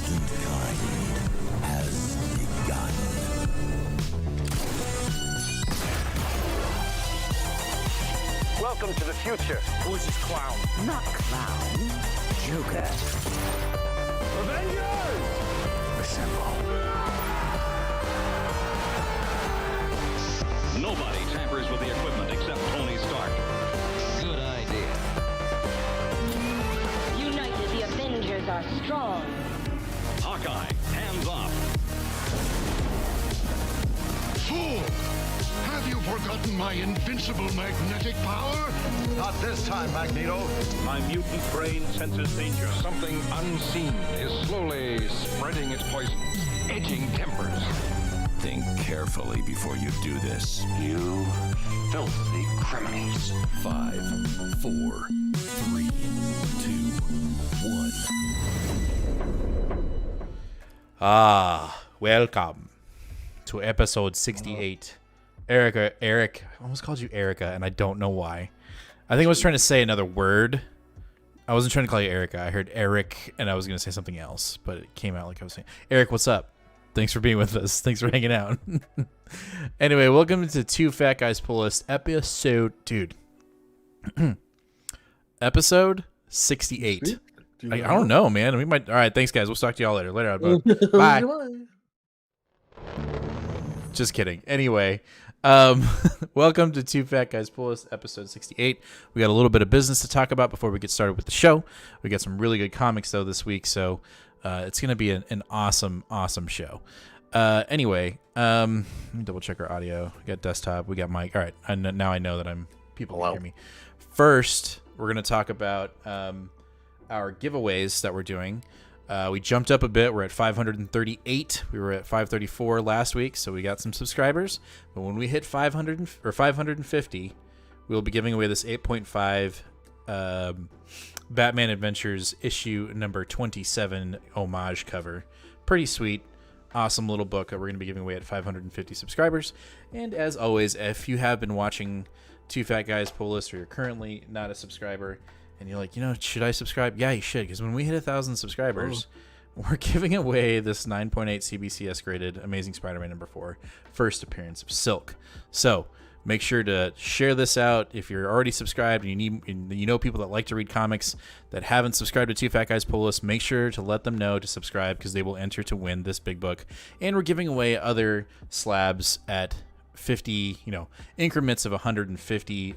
mutant kind has begun. Welcome to the future. Who's this clown? Not clown, Joker. Avengers! Assemble. Nobody tampers with the equipment except Tony Stark. Good idea. United, the Avengers are strong. Hawkeye, hands off. Fool! Have you forgotten my invincible magnetic power? Not this time, Magneto. My mutant brain senses danger. Something unseen is slowly spreading its poisons, edging tempers. Think carefully before you do this. You filthy criminals. 5, 4, 3, 2, 1. Welcome to episode 68. Eric, I almost called you Erica, and I don't know why. I think I was trying to say another word. I wasn't trying to call you Erica. I heard Eric, and I was going to say something else, but it came out like I was saying, Eric, what's up? Thanks for being with us. Thanks for hanging out. Anyway, welcome to Two Fat Guys Pull List episode, dude. Episode 68. I don't know, man. We might. All right, thanks, guys. We'll talk to y'all later. Later, bye. Just kidding. Anyway, welcome to Two Fat Guys Pull List episode 68. We got a little bit of business to talk about before we get started with the show. We got some really good comics though this week, so it's gonna be an awesome show. Anyway, let me double check our audio. We got desktop. We got mic. All right, now I know that people can hear me. First, we're gonna talk about our giveaways that we're doing. We jumped up a bit. We're at 538. We were at 534 last week, so we got some subscribers. But when we hit 500 or 550, we'll be giving away this 8.5 Batman Adventures issue number 27 homage cover. Pretty sweet, awesome little book that we're going to be giving away at 550 subscribers. And as always, if you have been watching Two Fat Guys Pull List, or you're currently not a subscriber, and you're like, should I subscribe? Yeah, you should, because when we hit 1,000 subscribers, we're giving away this 9.8 CBCS graded Amazing Spider-Man number 4 first appearance of Silk. So make sure to share this out if you're already subscribed and you know people that like to read comics that haven't subscribed to Two Fat Guys Pull List. Make sure to let them know to subscribe because they will enter to win this big book. And we're giving away other slabs at 50, increments of 150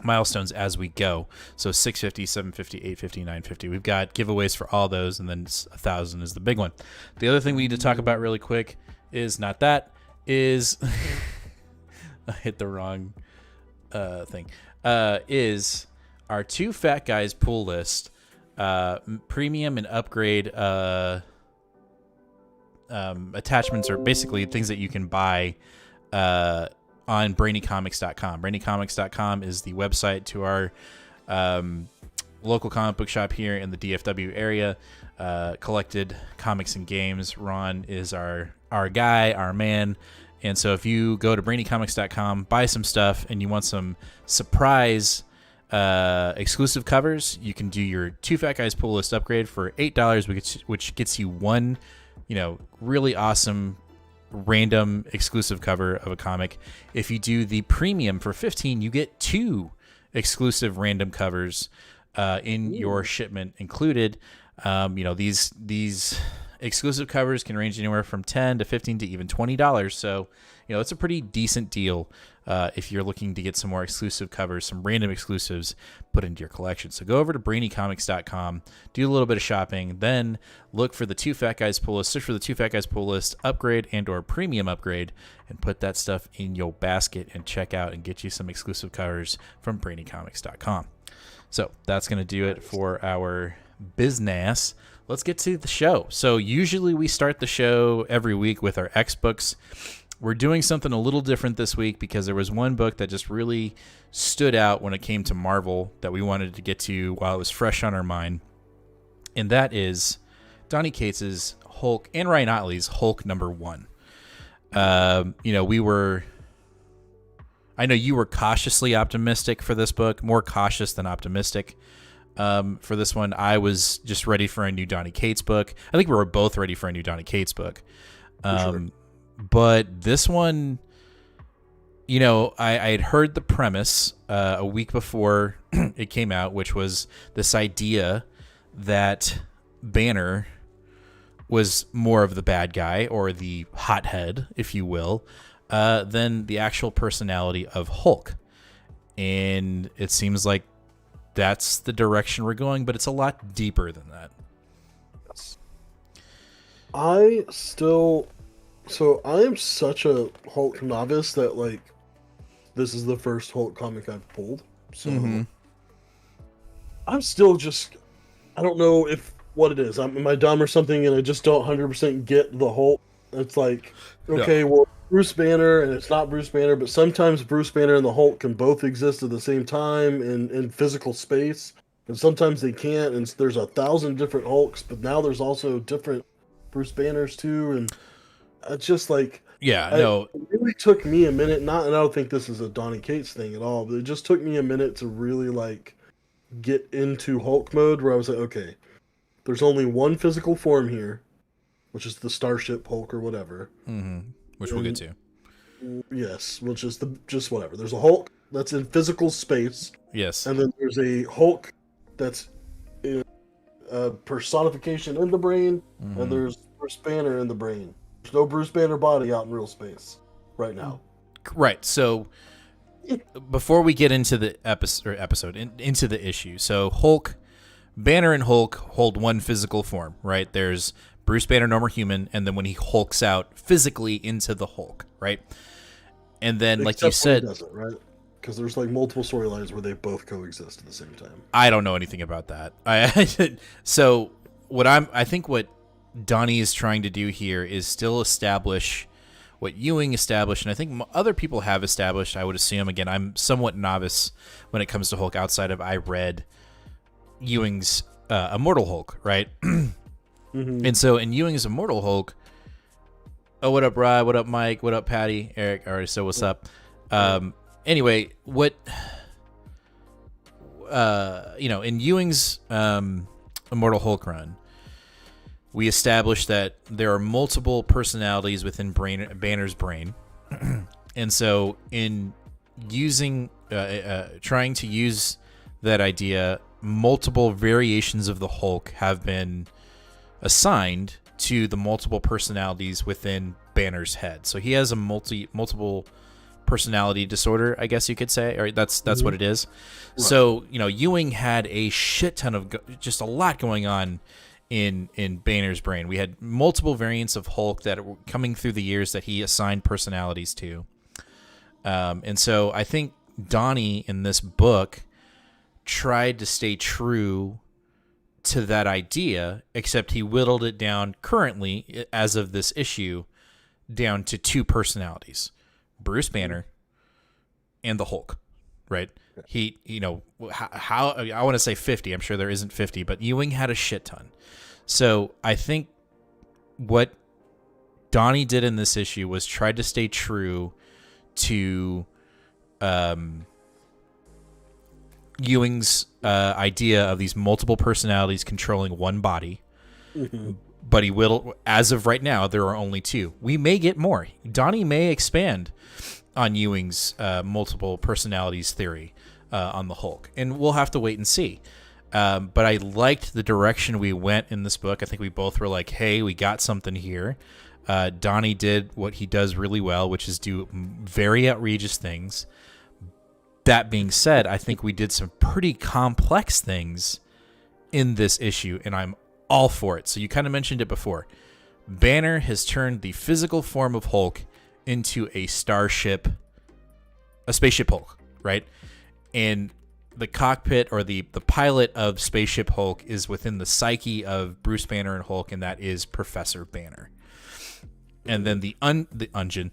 milestones as we go. So 650, 750, 850, 950. We've got giveaways for all those, and then 1,000 is the big one. The other thing we need to talk about really quick is I hit the wrong thing. Is our Two Fat Guys Pull List premium and upgrade attachments, are basically things that you can buy on brainycomics.com. Brainycomics.com is the website to our local comic book shop here in the DFW area. Collected Comics and Games. Ron is our guy, our man. And so if you go to brainycomics.com, buy some stuff, and you want some surprise exclusive covers, you can do your Two Fat Guys Pull List upgrade for $8, which gets you one, really awesome random exclusive cover of a comic. If you do the premium for $15, you get 2 exclusive random covers in your shipment included. These exclusive covers can range anywhere from $10 to $15 to even $20. So, it's a pretty decent deal if you're looking to get some more exclusive covers, some random exclusives put into your collection. So go over to brainycomics.com, do a little bit of shopping, then look for the Two Fat Guys Pull List, search for the Two Fat Guys Pull List upgrade and or premium upgrade, and put that stuff in your basket and check out and get you some exclusive covers from brainycomics.com. So that's going to do it for our business. Let's get to the show. So usually we start the show every week with our X books. We're doing something a little different this week because there was one book that just really stood out when it came to Marvel that we wanted to get to while it was fresh on our mind. And that is Donny Cates's Hulk and Ryan Ottley's Hulk number 1. I know you were cautiously optimistic for this book, more cautious than optimistic. for this one. I was just ready for a new Donny Cates book. I think we were both ready for a new Donny Cates book. Sure. But this one, you know, I had heard the premise a week before it came out, which was this idea that Banner was more of the bad guy, or the hothead, if you will, than the actual personality of Hulk. And it seems like that's the direction we're going, but it's a lot deeper than that. I am such a Hulk novice that, like, this is the first Hulk comic I've pulled. So I'm still just, I don't know what it is. Am I dumb or something, and I just don't 100% get the Hulk? It's like, okay, well, Bruce Banner, and it's not Bruce Banner, but sometimes Bruce Banner and the Hulk can both exist at the same time in physical space, and sometimes they can't, and there's 1,000 different Hulks, but now there's also different Bruce Banners too, and it's just like... It really took me a minute, and I don't think this is a Donny Cates thing at all, but it just took me a minute to really, like, get into Hulk mode, where I was like, okay, there's only one physical form here, which is the Starship Hulk or whatever. Which we'll get to. Yes, which is just whatever. There's a Hulk that's in physical space. Yes. And then there's a Hulk that's in personification in the brain, and there's Bruce Banner in the brain. There's no Bruce Banner body out in real space right now. Right. So before we get into the into the issue, so Banner and Hulk hold one physical form, right? There's Bruce Banner, normal human, and then when he hulks out physically into the Hulk, right? And then, like you said, doesn't, right? Because there's like multiple storylines where they both coexist at the same time. I don't know anything about that. So I think what Donnie is trying to do here is still establish what Ewing established, and I think other people have established. I would assume, again, I'm somewhat novice when it comes to Hulk outside of I read Ewing's Immortal Hulk, right? And so in Ewing's Immortal Hulk, what up, Rod? What up, Mike? What up, Patty? Eric? All right, so what's up? Anyway, in Ewing's Immortal Hulk run, we established that there are multiple personalities within Banner's brain. And so in trying to use that idea, multiple variations of the Hulk have been assigned to the multiple personalities within Banner's head. So he has a multiple personality disorder, I guess you could say, or that's what it is. Right. So, Ewing had a shit ton of just a lot going on in Banner's brain. We had multiple variants of Hulk that were coming through the years that he assigned personalities to. And so I think Donnie in this book tried to stay true to that idea, except he whittled it down currently, as of this issue, down to two personalities, Bruce Banner and the Hulk, right? He, how I want to say 50. I'm sure there isn't 50, but Ewing had a shit ton. So I think what Donnie did in this issue was try to stay true to Ewing's idea of these multiple personalities controlling one body. But he will, as of right now, there are only two. We may get more. Donnie may expand on Ewing's multiple personalities theory on the Hulk, and we'll have to wait and see. But I liked the direction we went in this book. I think we both were like, hey, we got something here. Donnie did what he does really well, which is do very outrageous things. That being said, I think we did some pretty complex things in this issue, and I'm all for it. So you kind of mentioned it before. Banner has turned the physical form of Hulk into a spaceship Hulk, right? And the cockpit, or the pilot of Spaceship Hulk, is within the psyche of Bruce Banner and Hulk, and that is Professor Banner. And then the engine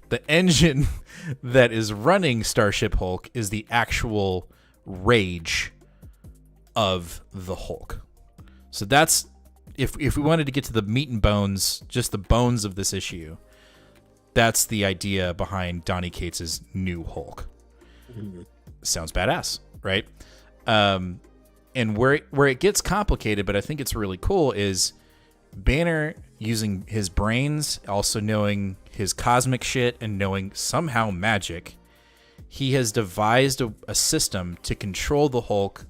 that is running Starship Hulk is the actual rage of the Hulk. So that's, if we wanted to get to the meat and bones, just the bones of this issue, that's the idea behind Donny Cates' new Hulk. Sounds badass, right? And where it gets complicated, but I think it's really cool, is Banner using his brains, also knowing his cosmic shit and knowing somehow magic. He has devised a system to control the Hulk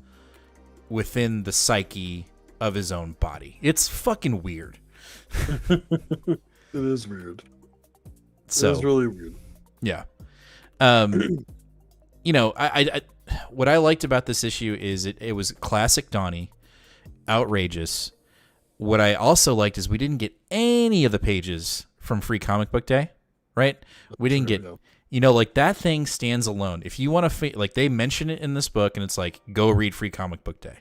within the psyche of his own body. It's fucking weird. It is weird. So it's really weird. Yeah. You know, I what I liked about this issue is it was classic Donnie, outrageous. What I also liked is we didn't get any of the pages from Free Comic Book Day, right? We didn't get, you know, like that thing stands alone. If you want to, like they mention it in this book and it's like, go read Free Comic Book Day.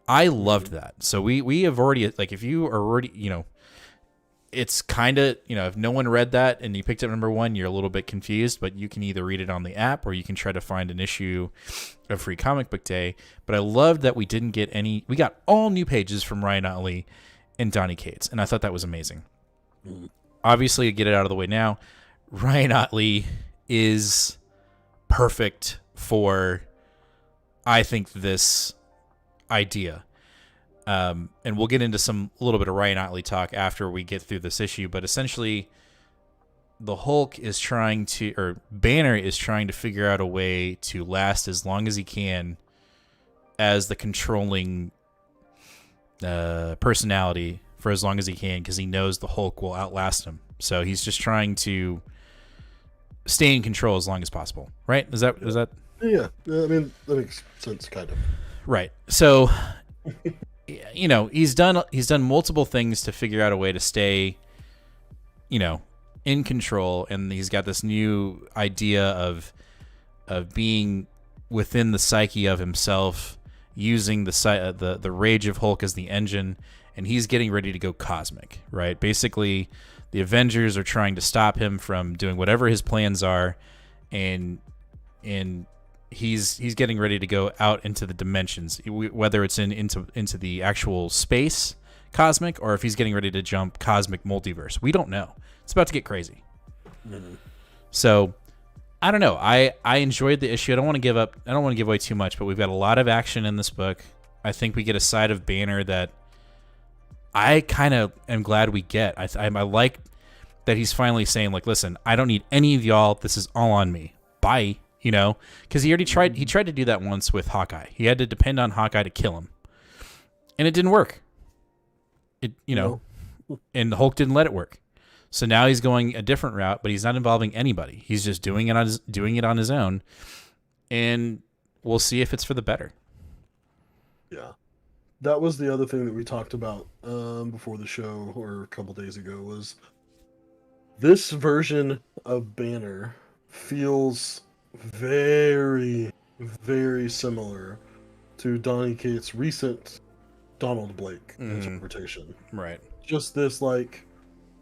I loved that. So we have already, like if you are already, you know, it's kind of, you know, if no one read that and you picked up number 1, you're a little bit confused, but you can either read it on the app or you can try to find an issue of Free Comic Book Day. But I loved that we didn't get any, we got all new pages from Ryan Otley and Donny Cates, and I thought that was amazing. Obviously, get it out of the way now. Ryan Otley is perfect for, I think, this idea. And we'll get into a little bit of Ryan Otley talk after we get through this issue, but essentially the Hulk is Banner is trying to figure out a way to last as long as he can as the controlling personality for as long as he can, because he knows the Hulk will outlast him. So he's just trying to stay in control as long as possible, right? Is that Yeah, I mean, that makes sense, kind of. Right. So you know, he's done multiple things to figure out a way to stay, you know, in control, and he's got this new idea of being within the psyche of himself, using the rage of Hulk as the engine, and he's getting ready to go cosmic, right? Basically, the Avengers are trying to stop him from doing whatever his plans are, and he's getting ready to go out into the dimensions, whether it's into the actual space cosmic or if he's getting ready to jump cosmic multiverse. We don't know. It's about to get crazy. Mm-hmm. So I don't know. I enjoyed the issue. I don't want to give away too much, but we've got a lot of action in this book. I think we get a side of Banner that I kind of am glad we get. I like that he's finally saying, like, listen, I don't need any of y'all. This is all on me. Bye. You know, because he tried to do that once with Hawkeye. He had to depend on Hawkeye to kill him, and it didn't work. And the Hulk didn't let it work. So now he's going a different route, but he's not involving anybody. He's just doing it on his own, and we'll see if it's for the better. Yeah, that was the other thing that we talked about before the show or a couple days ago. Was this version of Banner feels very, very similar to Donny Cates' recent Donald Blake interpretation. Right. Just this, like,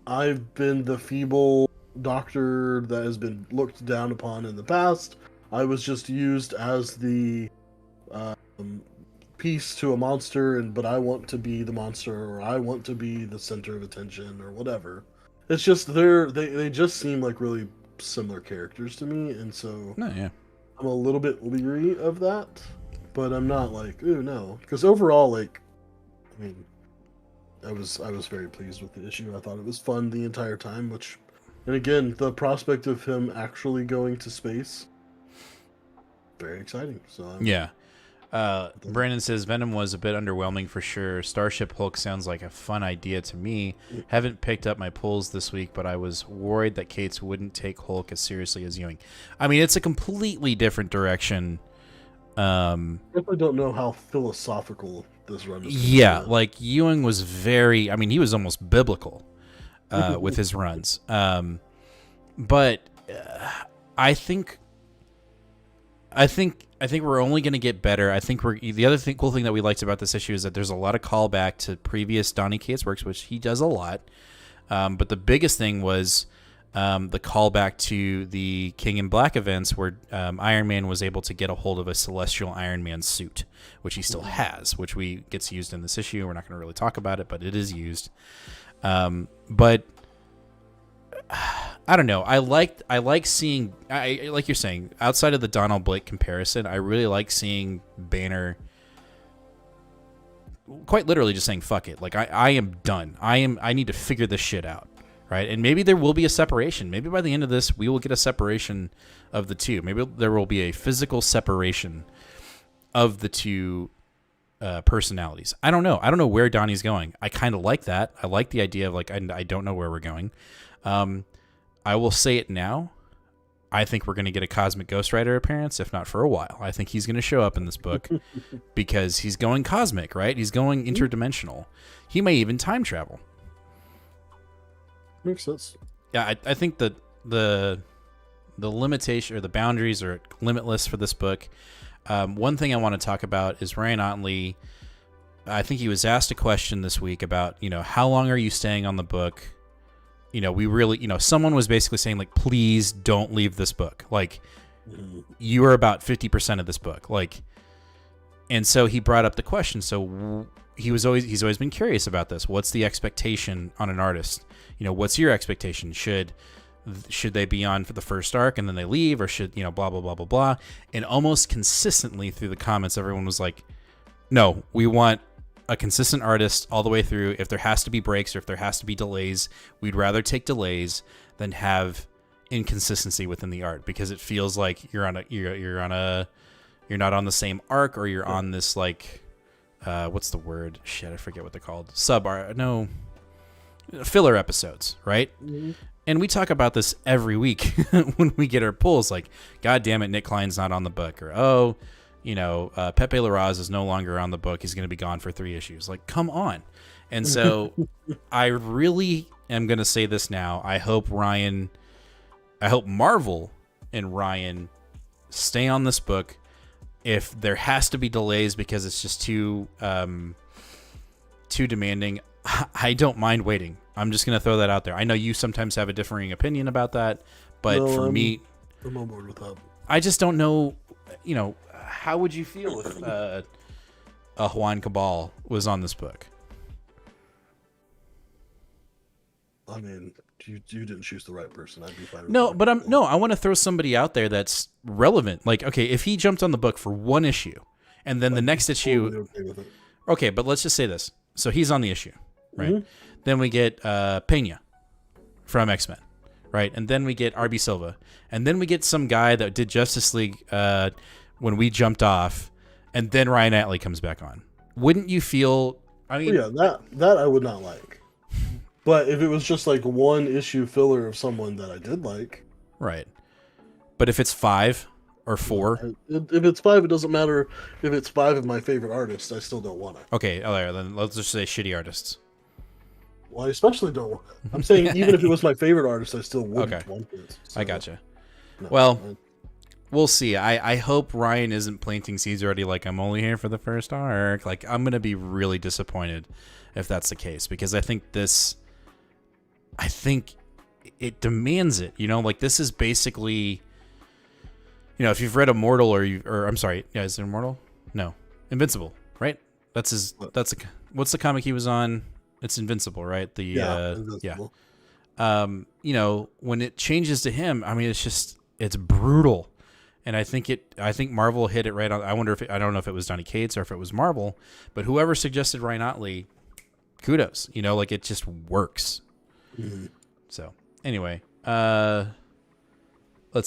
I've been the feeble doctor that has been looked down upon in the past. I was just used as the piece to a monster, but I want to be the monster, or I want to be the center of attention, or whatever. It's just they just seem like really similar characters to me, and so I'm a little bit leery of that, but I'm not like, ooh, no, because overall, like, I mean, I was very pleased with the issue. I thought it was fun the entire time, and again, the prospect of him actually going to space, very exciting. So Brandon says Venom was a bit underwhelming for sure. Starship Hulk sounds like a fun idea to me. Haven't picked up my pulls this week, but I was worried that Cates wouldn't take Hulk as seriously as Ewing. I mean, it's a completely different direction. I definitely don't know how philosophical this run is. Yeah, like Ewing was he was almost biblical with his runs. But I think we're only going to get better. I think the other cool thing that we liked about this issue is that there's a lot of callback to previous Donny Cates works, which he does a lot. But the biggest thing was the callback to the King in Black events, where Iron Man was able to get a hold of a Celestial Iron Man suit, which he still has, which gets used in this issue. We're not going to really talk about it, but it is used. But I don't know. I like seeing, like you're saying, outside of the Donald Blake comparison, I really like seeing Banner quite literally just saying fuck it. Like I am done. I need to figure this shit out, right? And maybe there will be a separation. Maybe by the end of this, we will get a separation of the two. Maybe there will be a physical separation of the two personalities. I don't know. I don't know where Donnie's going. I kind of like that. I like the idea of like I don't know where we're going. I will say it now. I think we're going to get a Cosmic Ghost Rider appearance, if not for a while. I think he's going to show up in this book because he's going cosmic, right? He's going interdimensional. He may even time travel. Makes sense. Yeah, I think that the limitation or the boundaries are limitless for this book. One thing I want to talk about is Ryan Ottley. I think he was asked a question this week about, how long are you staying on the book? We really, someone was basically saying, like, please don't leave this book. Like, you are about 50% of this book. Like, and so he brought up the question. So he's always been curious about this. What's the expectation on an artist? What's your expectation? Should they be on for the first arc and then they leave, or should, blah, blah, blah, blah, blah. And almost consistently through the comments, everyone was like, no, we want a consistent artist all the way through. If there has to be breaks or if there has to be delays, we'd rather take delays than have inconsistency within the art, because it feels like you're not on the same arc, or you're on this like what's the word? Shit, I forget what they're called. Filler episodes, right? Mm-hmm. And we talk about this every week when we get our pulls. Like, God damn it, Nick Klein's not on the book, or Pepe Larraz is no longer on the book. He's going to be gone for 3 issues. Like, come on. And so I really am going to say this now. I hope Marvel and Ryan stay on this book. If there has to be delays because it's just too demanding, I don't mind waiting. I'm just going to throw that out there. I know you sometimes have a differing opinion about that, but for me, I'm on board with that. I just don't know, how would you feel if a Juan Cabal was on this book? I mean, you didn't choose the right person. I'd be fine with that. I want to throw somebody out there that's relevant. Like, okay, if he jumped on the book for 1 issue and then the next issue, okay, but let's just say this. So he's on the issue, right? Mm-hmm. Then we get Pena from XMen, right? And then we get RB Silva. And then we get some guy that did Justice League when we jumped off, and then Ryan Ottley comes back on. Wouldn't you feel... that I would not like. But if it was just like 1 issue filler of someone that I did like... Right. But if it's 5 or 4... If it's 5, it doesn't matter. If it's 5 of my favorite artists, I still don't want it. Okay, then let's just say shitty artists. Well, I especially don't want it. I'm saying even if it was my favorite artist, I still wouldn't want it. So, I gotcha. No, we'll see. I hope Ryan isn't planting seeds already, like, I'm only here for the first arc. Like, I'm going to be really disappointed if that's the case, because I think it demands it. Like, this is basically, if you've read Immortal is it Immortal? No, Invincible, right? What's the comic he was on? It's Invincible, right? Invincible. When it changes to him, I mean, it's brutal. And I think Marvel hit it right on. I don't know if it was Donny Cates or if it was Marvel, but whoever suggested Ryan Ottley, kudos. It just works. Mm-hmm. So anyway, let's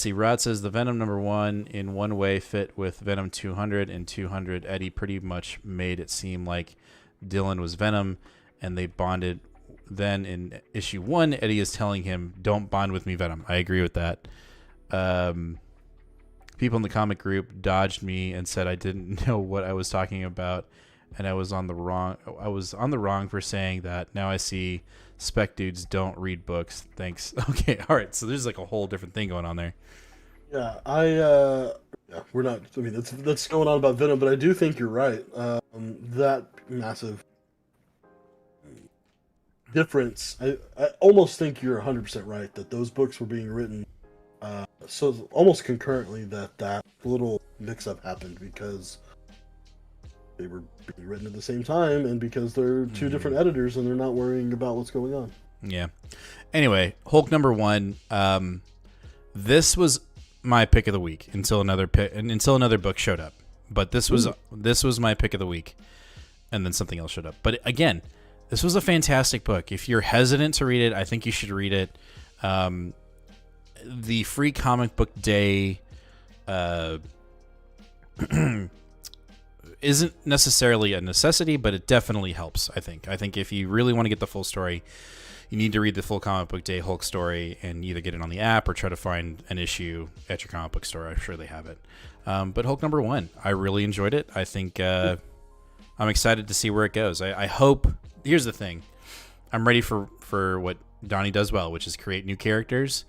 see. Rod says the Venom #1 in one way fit with Venom 200 and 200. Eddie pretty much made it seem like Dylan was Venom, and they bonded. Then in issue 1, Eddie is telling him, "Don't bond with me, Venom." I agree with that. People in the comic group dodged me and said I didn't know what I was talking about, and I was on the wrong for saying that. Now I see spec dudes don't read books. Thanks. Okay, all right. So there's like a whole different thing going on there. Yeah, we're not. I mean, that's going on about Venom, but I do think you're right. That massive difference. I almost think you're 100% right that those books were being written. So almost concurrently that little mix-up happened because they were being written at the same time, and because they're two different editors and they're not worrying about what's going on. Yeah. Anyway, Hulk #1. This was my pick of the week until another book showed up. But this was my pick of the week. and then something else showed up. But again, this was a fantastic book. If you're hesitant to read it, I think you should read it. The free comic book day isn't necessarily a necessity, but it definitely helps, I think. I think if you really want to get the full story, you need to read the full comic book day Hulk story and either get it on the app or try to find an issue at your comic book store. I'm sure they have it. But Hulk #1, I really enjoyed it. I think I'm excited to see where it goes. I hope. Here's the thing. I'm ready for what Donnie does well, which is create new characters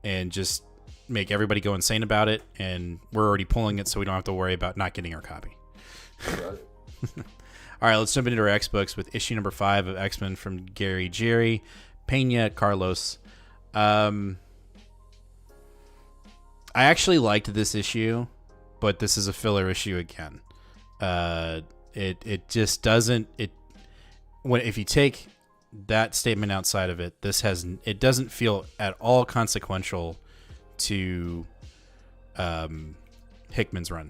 and just make everybody go insane about it. And we're already pulling it, so we don't have to worry about not getting our copy. Right. All right, let's jump into our X books with issue number 5 of X-Men from Gary Jerry, Pena Carlos. I actually liked this issue, but this is a filler issue again. It just doesn't. If you take that statement outside of it, it doesn't feel at all consequential to Hickman's run.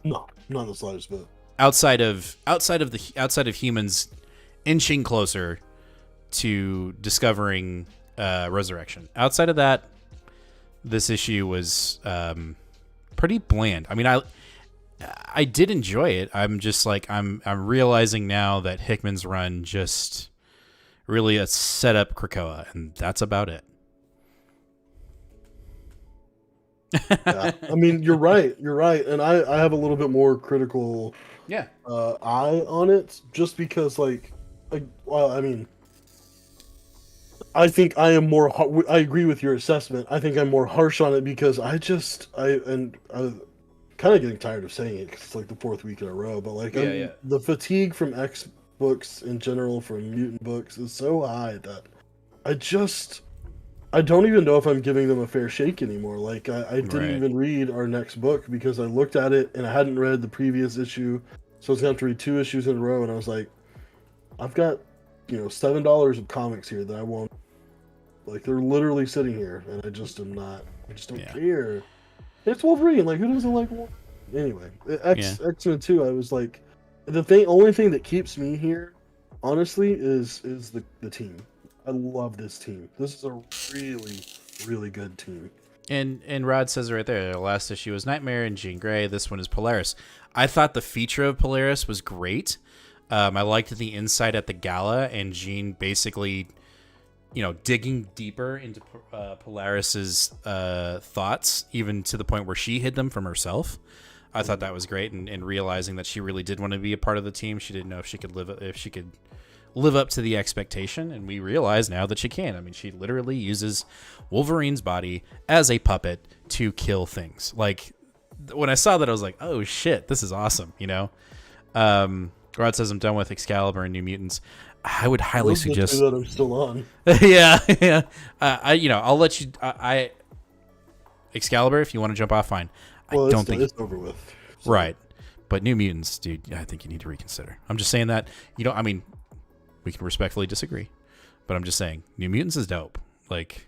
No, not the slightest bit. Outside of humans inching closer to discovering resurrection. Outside of that, this issue was pretty bland. I mean, I did enjoy it. I'm just like I'm realizing now that Hickman's run just really set up Krakoa, and that's about it. Yeah. I mean, you're right, and I have a little bit more critical eye on it, just because I think I am more. I agree with your assessment. I think I'm more harsh on it because I'm kind of getting tired of saying it because it's like the 4th week in a row. But the fatigue from X books in general, from mutant books, is so high that I don't even know if I'm giving them a fair shake anymore. Like, I didn't even read our next book because I looked at it and I hadn't read the previous issue. So I was going to have to read 2 issues in a row. And I was like, I've got, $7 of comics here that I won't. Like, they're literally sitting here. And I just don't care. It's Wolverine. Like, who doesn't like Wolverine? Anyway, X-Men 2, I was like, only thing that keeps me here, honestly, is the team. I love this team. This is a really, really good team. And Rod says it right there. The last issue was Nightmare and Jean Grey. This one is Polaris. I thought the feature of Polaris was great. I liked the insight at the gala and Jean basically, digging deeper into Polaris's thoughts, even to the point where she hid them from herself. I thought that was great, and realizing that she really did want to be a part of the team. She didn't know if she could live up to the expectation, and we realize now that she can. I mean, she literally uses Wolverine's body as a puppet to kill things. Like, when I saw that, I was like, oh shit, this is awesome, Rod says, I'm done with Excalibur and New Mutants. I would highly suggest that I'm still on. yeah. I'll let you. Excalibur, if you want to jump off, fine. Well, I don't think it's over with. So. Right, but New Mutants, dude, I think you need to reconsider. I'm just saying that. I mean, we can respectfully disagree, but I'm just saying New Mutants is dope. Like,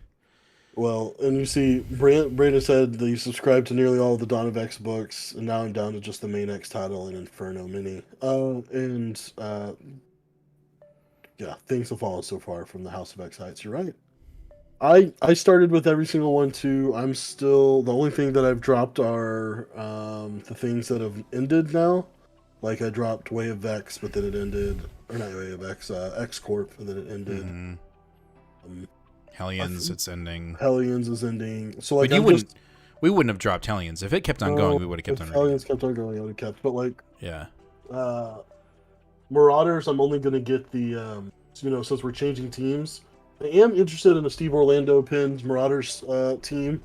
well, and you see, Brandon said that you subscribed to nearly all of the Dawn of X books, and now I'm down to just the main X title and Inferno mini. Things have fallen so far from the House of X heights. You're right. I started with every single one too. I'm still, the only thing that I've dropped are the things that have ended now. Like, I dropped Way of X, but then it ended, or not Way of X, X Corp, and then it ended. Mm-hmm. Hellions, it's ending. Hellions is ending. So like, we wouldn't have dropped Hellions if it kept on going. We would have kept on. Hellions kept on going. I would have kept. But like, yeah. Marauders, I'm only gonna get the since we're changing teams. I am interested in a Steve Orlando pins Marauders team,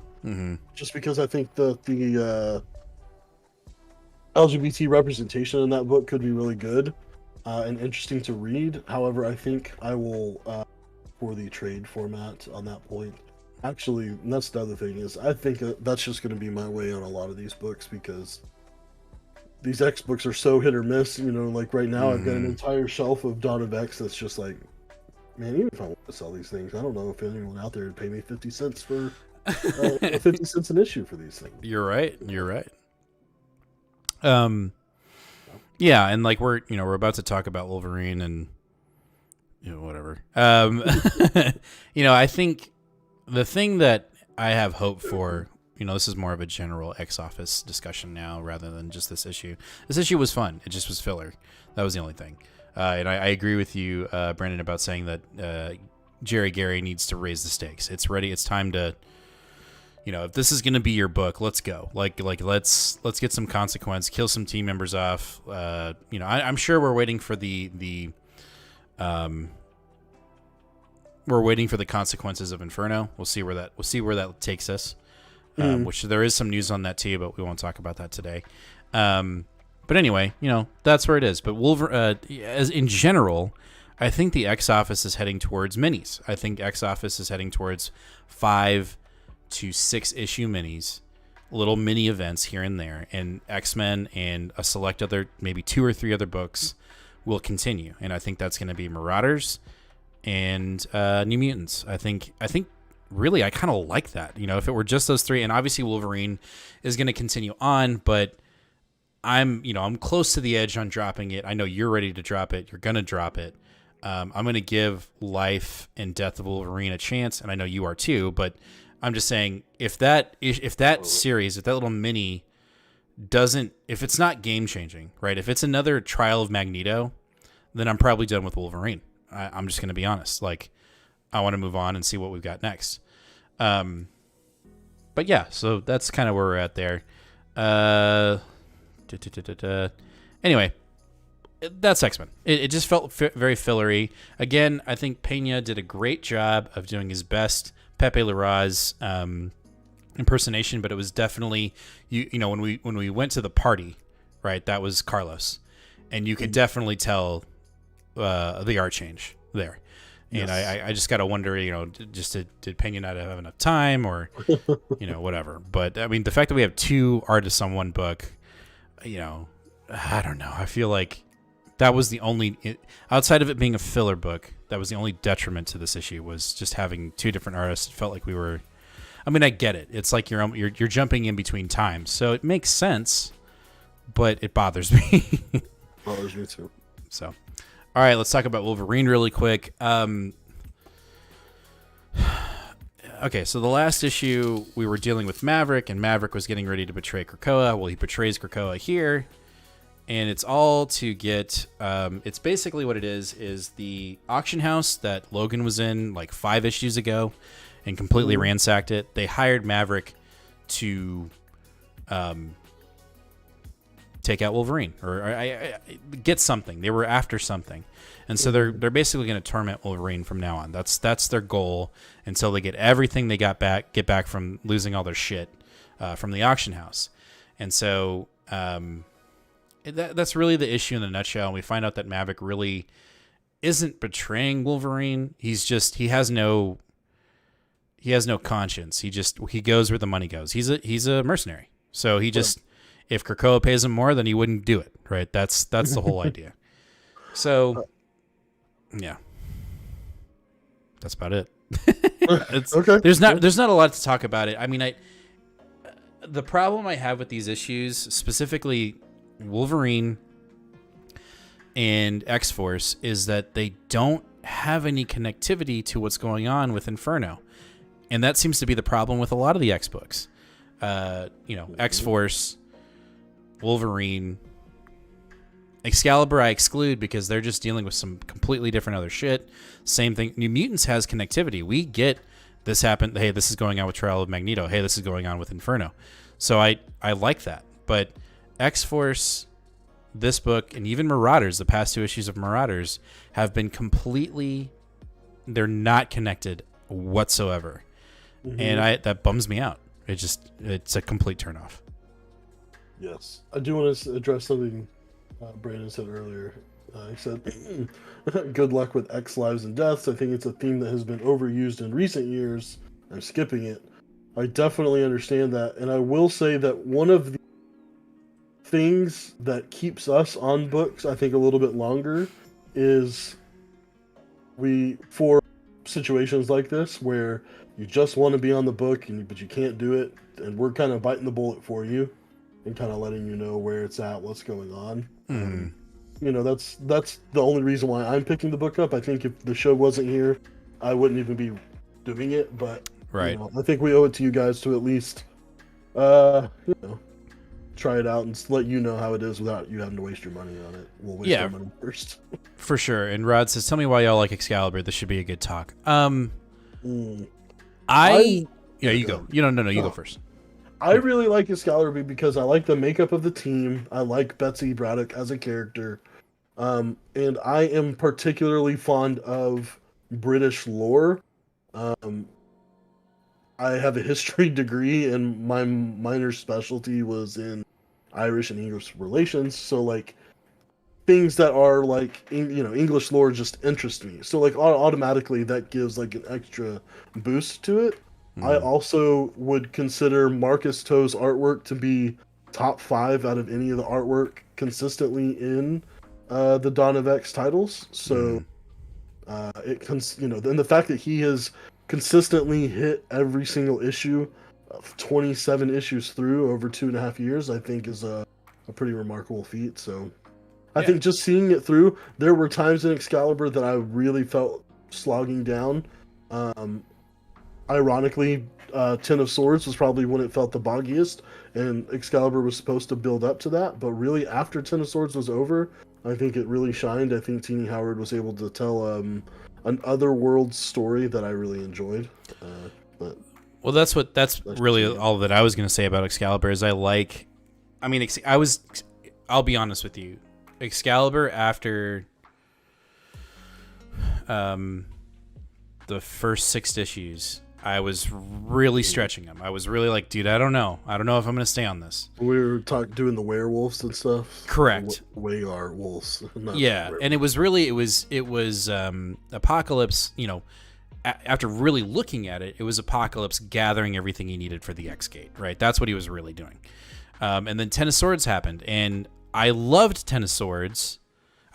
just because I think the LGBT representation in that book could be really good and interesting to read. However, I think I will for the trade format on that point. Actually, and that's the other thing, is I think that's just going to be my way on a lot of these books, because these X books are so hit or miss. Like right now, I've got an entire shelf of Dawn of X that's just like, man, even if I want to sell these things, I don't know if anyone out there would pay me 50 cents for 50 cents an issue for these things. You're right. Yeah, and like we're about to talk about Wolverine and whatever. I think the thing that I have hope for, this is more of a general X-Office discussion now rather than just this issue. This issue was fun. It just was filler. That was the only thing. And I agree with you, Brandon, about saying that Jerry Gary needs to raise the stakes. It's ready. It's time to, if this is going to be your book, let's go. Like let's get some consequence, kill some team members off. I'm sure we're waiting for we're waiting for the consequences of Inferno. We'll see where that takes us. Which there is some news on that too, but we won't talk about that today. But anyway, that's where it is. But as in general, I think the X-Office is heading towards minis. I think X-Office is heading towards 5 to 6 issue minis, little mini events here and there, and XMen and a select other, maybe 2 or 3 other books will continue. And I think that's going to be Marauders and New Mutants. I think really I kind of like that. If it were just those 3, and obviously Wolverine is going to continue on, but I'm close to the edge on dropping it. I know you're ready to drop it. You're going to drop it. I'm going to give Life and Death of Wolverine a chance, and I know you are too, but I'm just saying if that series, if that little mini if it's not game changing, right? If it's another Trial of Magneto, then I'm probably done with Wolverine. I'm just going to be honest. Like, I want to move on and see what we've got next. But yeah, so that's kind of where we're at there. Anyway, that's X-Men. It just felt very fillery. Again, I think Pena did a great job of doing his best Pepe Larraz impersonation, but it was definitely when we went to the party, right? That was Carlos, and you could definitely tell the art change there. And yes. I just gotta wonder, did Pena not have enough time, or whatever. But I mean, the fact that we have 2 artists on one book, I don't know. I feel like that was the only, outside of it being a filler book, that was the only detriment to this issue, was just having 2 different artists. It felt like we were, I mean, I get it. It's like you're jumping in between times, so it makes sense, but it bothers me. Bothers me too. So, all right, let's talk about Wolverine really quick. Okay, so the last issue, we were dealing with Maverick, and Maverick was getting ready to betray Krakoa. Well, he betrays Krakoa here, and it's all to get... it's basically what it is the auction house that Logan was in like 5 issues ago and completely ransacked it. They hired Maverick to take out Wolverine, or get something. They were after something. And so they're basically going to torment Wolverine from now on. That's their goal until they get everything they get back from losing all their shit from the auction house. And so that's really the issue in a nutshell. And we find out that Maverick really isn't betraying Wolverine. He has no conscience. He goes where the money goes. He's a mercenary. So he just, if Krakoa pays him more, then he wouldn't do it, right? That's the whole idea. So, yeah, that's about it. Okay. There's not a lot to talk about it. I mean, the problem I have with these issues, specifically Wolverine and X-Force, is that they don't have any connectivity to what's going on with Inferno, and that seems to be the problem with a lot of the X books. X-Force, Wolverine, Excalibur I exclude because they're just dealing with some completely different other shit. Same thing. New Mutants has connectivity. We get this happened. Hey, this is going on with Trial of Magneto. Hey, this is going on with Inferno. So I like that. But X-Force, this book, and even Marauders, the past 2 issues of Marauders, have been completely, they're not connected whatsoever. And that bums me out. It's a complete turnoff. Yes. I do want to address something Brandon said earlier. He said, good luck with X lives and deaths. I think it's a theme that has been overused in recent years. I'm skipping it. I definitely understand that. And I will say that one of the things that keeps us on books, I think, a little bit longer is for situations like this where you just want to be on the book, but you can't do it, and we're kind of biting the bullet for you. and kind of letting you know where it's at, what's going on. That's the only reason why I'm picking the book up. I think if the show wasn't here, I wouldn't even be doing it. But right, I think we owe it to you guys to at least, try it out and let you know how it is without you having to waste your money on it. We'll waste our money first. For sure. And Rod says, tell me why y'all like Excalibur. This should be a good talk. You go. You go first. I really like Excalibur because I like the makeup of the team. I like Betsy Braddock as a character. And I am particularly fond of British lore. I have a history degree, and my minor specialty was in Irish and English relations. So, like, things that are like English lore just interest me. So, like, automatically that gives like an extra boost to it. I also would consider Marcus Toe's artwork to be top 5 out of any of the artwork consistently in the Dawn of X titles. So, then the fact that he has consistently hit every single issue of 27 issues through over 2.5 years, I think is a pretty remarkable feat. So I think just seeing it through, there were times in Excalibur that I really felt slogging down. Ironically, Ten of Swords was probably when it felt the boggiest, and Excalibur was supposed to build up to that, but really after Ten of Swords was over, I think it really shined. I think Tini Howard was able to tell an otherworld story that I really enjoyed. Well, that's really all that I was going to say about Excalibur. Is I'll be honest with you, Excalibur after the first 6 issues, I was really stretching them. I was really like, dude, I don't know if I'm going to stay on this. We were doing the werewolves and stuff. Correct. We are wolves. And it was Apocalypse, after really looking at it, it was Apocalypse gathering everything he needed for the X-Gate, right? That's what he was really doing. And then Ten of Swords happened, and I loved Ten of Swords.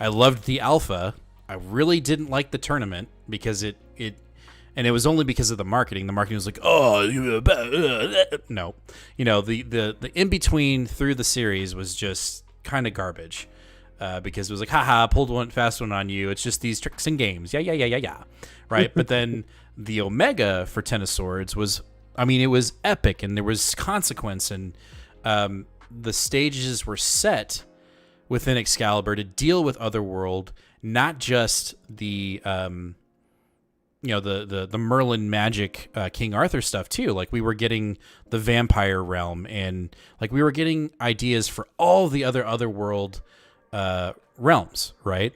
I loved the Alpha. I really didn't like the tournament because it was only because of the marketing. The marketing was like, no. The in-between through the series was just kind of garbage because it was like, haha, pulled one fast one on you. It's just these tricks and games. Yeah. Right? But then the Omega for Ten of Swords was, it was epic, and there was consequence, and the stages were set within Excalibur to deal with Otherworld, not just the Merlin magic King Arthur stuff too. Like, we were getting the vampire realm, and like we were getting ideas for all the otherworld realms, right?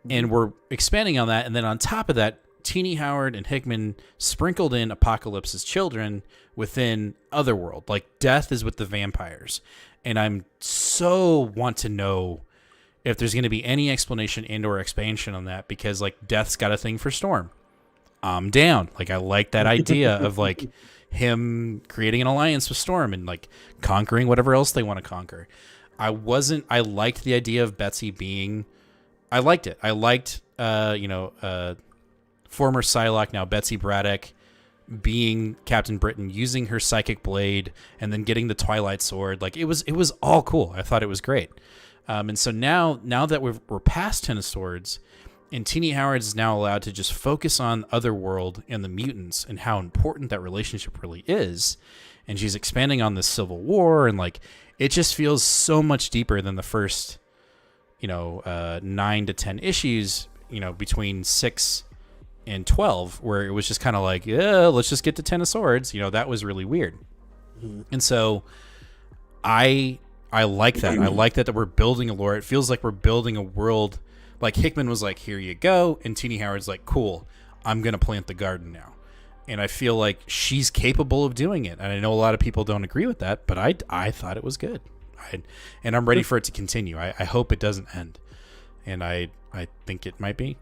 And we're expanding on that, and then on top of that, Tini Howard and Hickman sprinkled in Apocalypse's children within Otherworld. Like, Death is with the vampires, and I'm so want to know if there's going to be any explanation and/or expansion on that, because like Death's got a thing for Storm. I'm down. Like, I like that idea of like him creating an alliance with Storm and like conquering whatever else they want to conquer. I liked the idea of Betsy being, I liked it. I liked, former Psylocke, now Betsy Braddock, being Captain Britain, using her psychic blade and then getting the Twilight Sword. Like, it was all cool. I thought it was great. And so now that we're past Ten of Swords, and Tini Howard is now allowed to just focus on Otherworld and the mutants and how important that relationship really is. And she's expanding on this civil war, and like, it just feels so much deeper than the first, 9 to 10 issues, between 6 and 12, where it was just kind of like, yeah, let's just get to Ten of Swords. That was really weird. And so I like that. I like that we're building a lore. It feels like we're building a world. Like, Hickman was like, here you go. And Tini Howard's like, cool, I'm going to plant the garden now. And I feel like she's capable of doing it. And I know a lot of people don't agree with that, but I thought it was good. And I'm ready for it to continue. I hope it doesn't end. And I think it might be.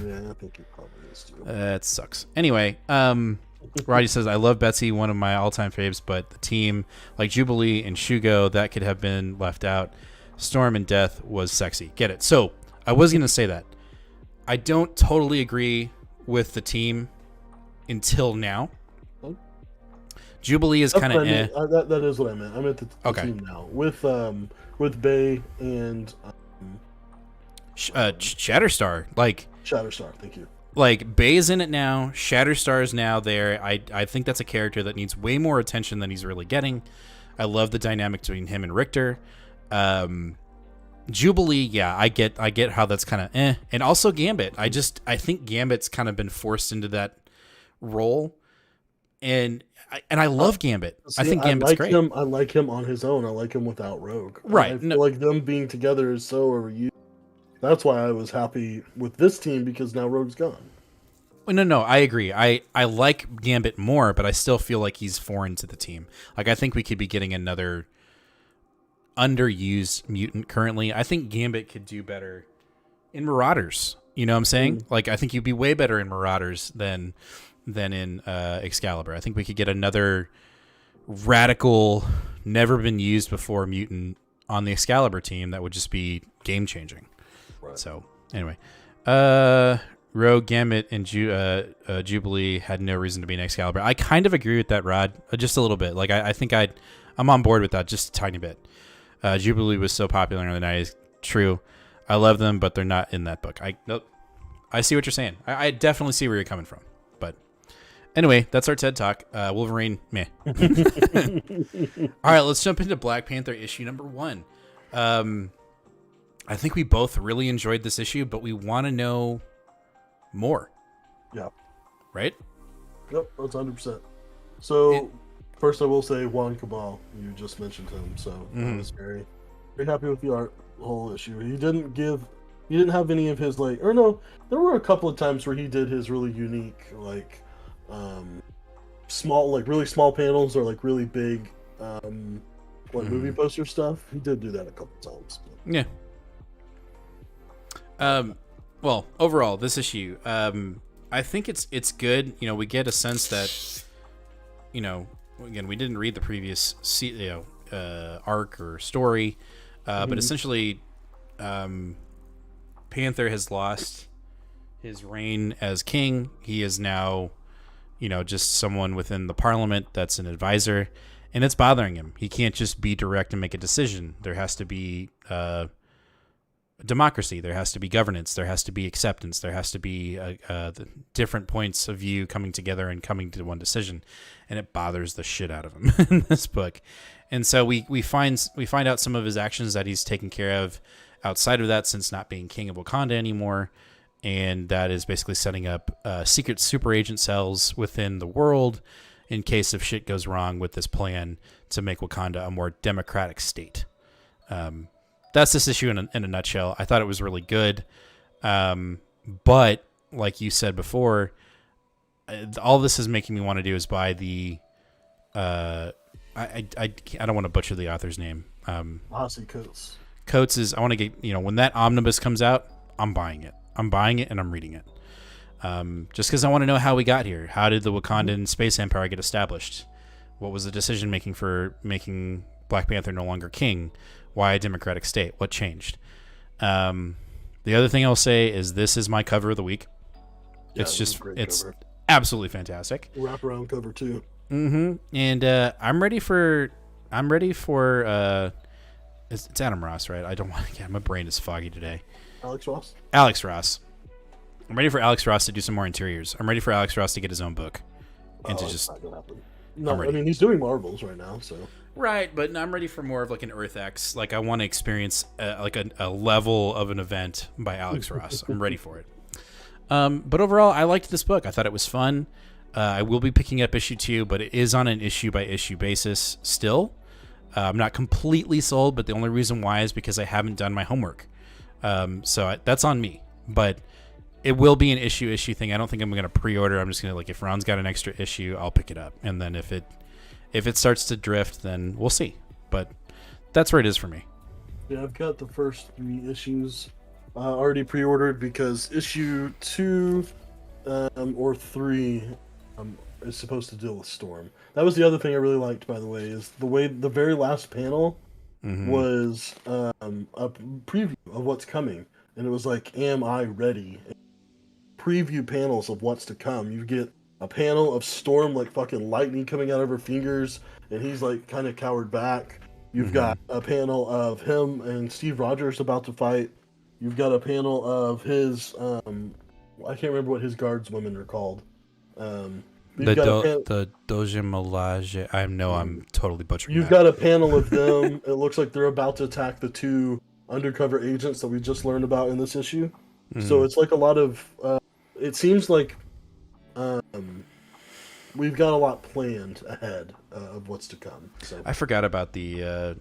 Yeah, I think it probably is too. That sucks. Anyway, Roddy says, I love Betsy, one of my all-time faves, but the team, like Jubilee and Shugo, that could have been left out. Storm and Death was sexy. Get it? So, I was going to say that. I don't totally agree with the team until now. Jubilee is That's kind what of I mean. That is what I meant. I'm at the Okay. team now with Bay and Shatterstar. Like Shatterstar. Thank you. Like Bay is in it now. Shatterstar is now there. I think that's a character that needs way more attention than he's really getting. I love the dynamic between him and Richter. Jubilee, yeah, I get how that's kind of and also Gambit. I think Gambit's kind of been forced into that role, and I love Gambit. See, I think Gambit's great. I like him on his own. I like him without Rogue. Right. I feel like them being together is so overused. That's why I was happy with this team because now Rogue's gone. No, I agree. I like Gambit more, but I still feel like he's foreign to the team. Like I think we could be getting another underused mutant currently. I think Gambit could do better in Marauders. You know what I'm saying? Like I think you'd be way better in Marauders than in Excalibur. I think we could get another radical, never been used before mutant on the Excalibur team that would just be game changing. Right. So anyway, Rogue, Gambit, and Jubilee had no reason to be in Excalibur. I kind of agree with that, Rod, just a little bit. Like I think I'm on board with that just a tiny bit. Jubilee was so popular in the 90s. True. I love them, but they're not in that book. I see what you're saying. I definitely see where you're coming from. But anyway, that's our TED Talk. Wolverine, meh. All right, let's jump into Black Panther issue number 1. I think we both really enjoyed this issue, but we want to know more. Yeah. Right? Yep, that's 100%. So, first I will say Juan Cabal. You just mentioned him, so I was very happy with the whole issue. He didn't have any of his there were a couple of times where he did his really unique small, really small panels or really big movie poster stuff. He did do that a couple of times. But. Yeah. Well, overall, this issue, I think it's good. You know, we get a sense that, again, we didn't read the previous arc or story, but essentially, Panther has lost his reign as king. He is now, just someone within the parliament that's an advisor, and it's bothering him. He can't just be direct and make a decision. There has to be democracy. There has to be governance. There has to be acceptance. There has to be the different points of view coming together and coming to one decision, and it bothers the shit out of him in this book. And so we find out some of his actions that he's taken care of outside of that since not being king of Wakanda anymore, and that is basically setting up secret super agent cells within the world in case if shit goes wrong with this plan to make Wakanda a more democratic state. That's this issue in a nutshell. I thought it was really good. But like you said before, all this is making me want to do is buy the, I don't want to butcher the author's name. Coates. Coates is, I want to get, when that omnibus comes out, I'm buying it. I'm buying it and I'm reading it. Just because I want to know how we got here. How did the Wakandan space empire get established? What was the decision making for making Black Panther no longer king? Why a democratic state? What changed? The other thing I'll say is this is my cover of the week. Yeah, it's absolutely fantastic. Wraparound cover too. And I'm ready for it's Adam Ross, right? I don't want to get my brain is foggy today. Alex Ross. I'm ready for Alex Ross to do some more interiors. I'm ready for Alex Ross to get his own book. And to just not gonna happen. No, I mean he's doing Marvels right now, so right, but I'm ready for more of an Earth X. I want to experience a level of an event by Alex Ross. I'm ready for it. But overall, I liked this book. I thought it was fun. I will be picking up issue 2, but it is on an issue by issue basis still. I'm not completely sold, but the only reason why is because I haven't done my homework. So that's on me. But it will be an issue thing. I don't think I'm going to pre-order. I'm just going to if Ron's got an extra issue, I'll pick it up. And then if it starts to drift, then we'll see. But that's where it is for me. Yeah, I've got the first 3 issues already pre-ordered because issue 2 or 3 is supposed to deal with Storm. That was the other thing I really liked, by the way, is the way the very last panel was a preview of what's coming. And it was am I ready? Preview panels of what's to come. You get a panel of Storm like fucking lightning coming out of her fingers, and he's like kind of cowered back. You've got a panel of him and Steve Rogers about to fight. You've got a panel of his I can't remember what his guardswomen are called. The Doja Malage. I'm totally butchering. You've got a panel of them. It looks like they're about to attack the 2 undercover agents that we just learned about in this issue. So it's like a lot of. It seems like we've got a lot planned ahead of what's to come. So I forgot about the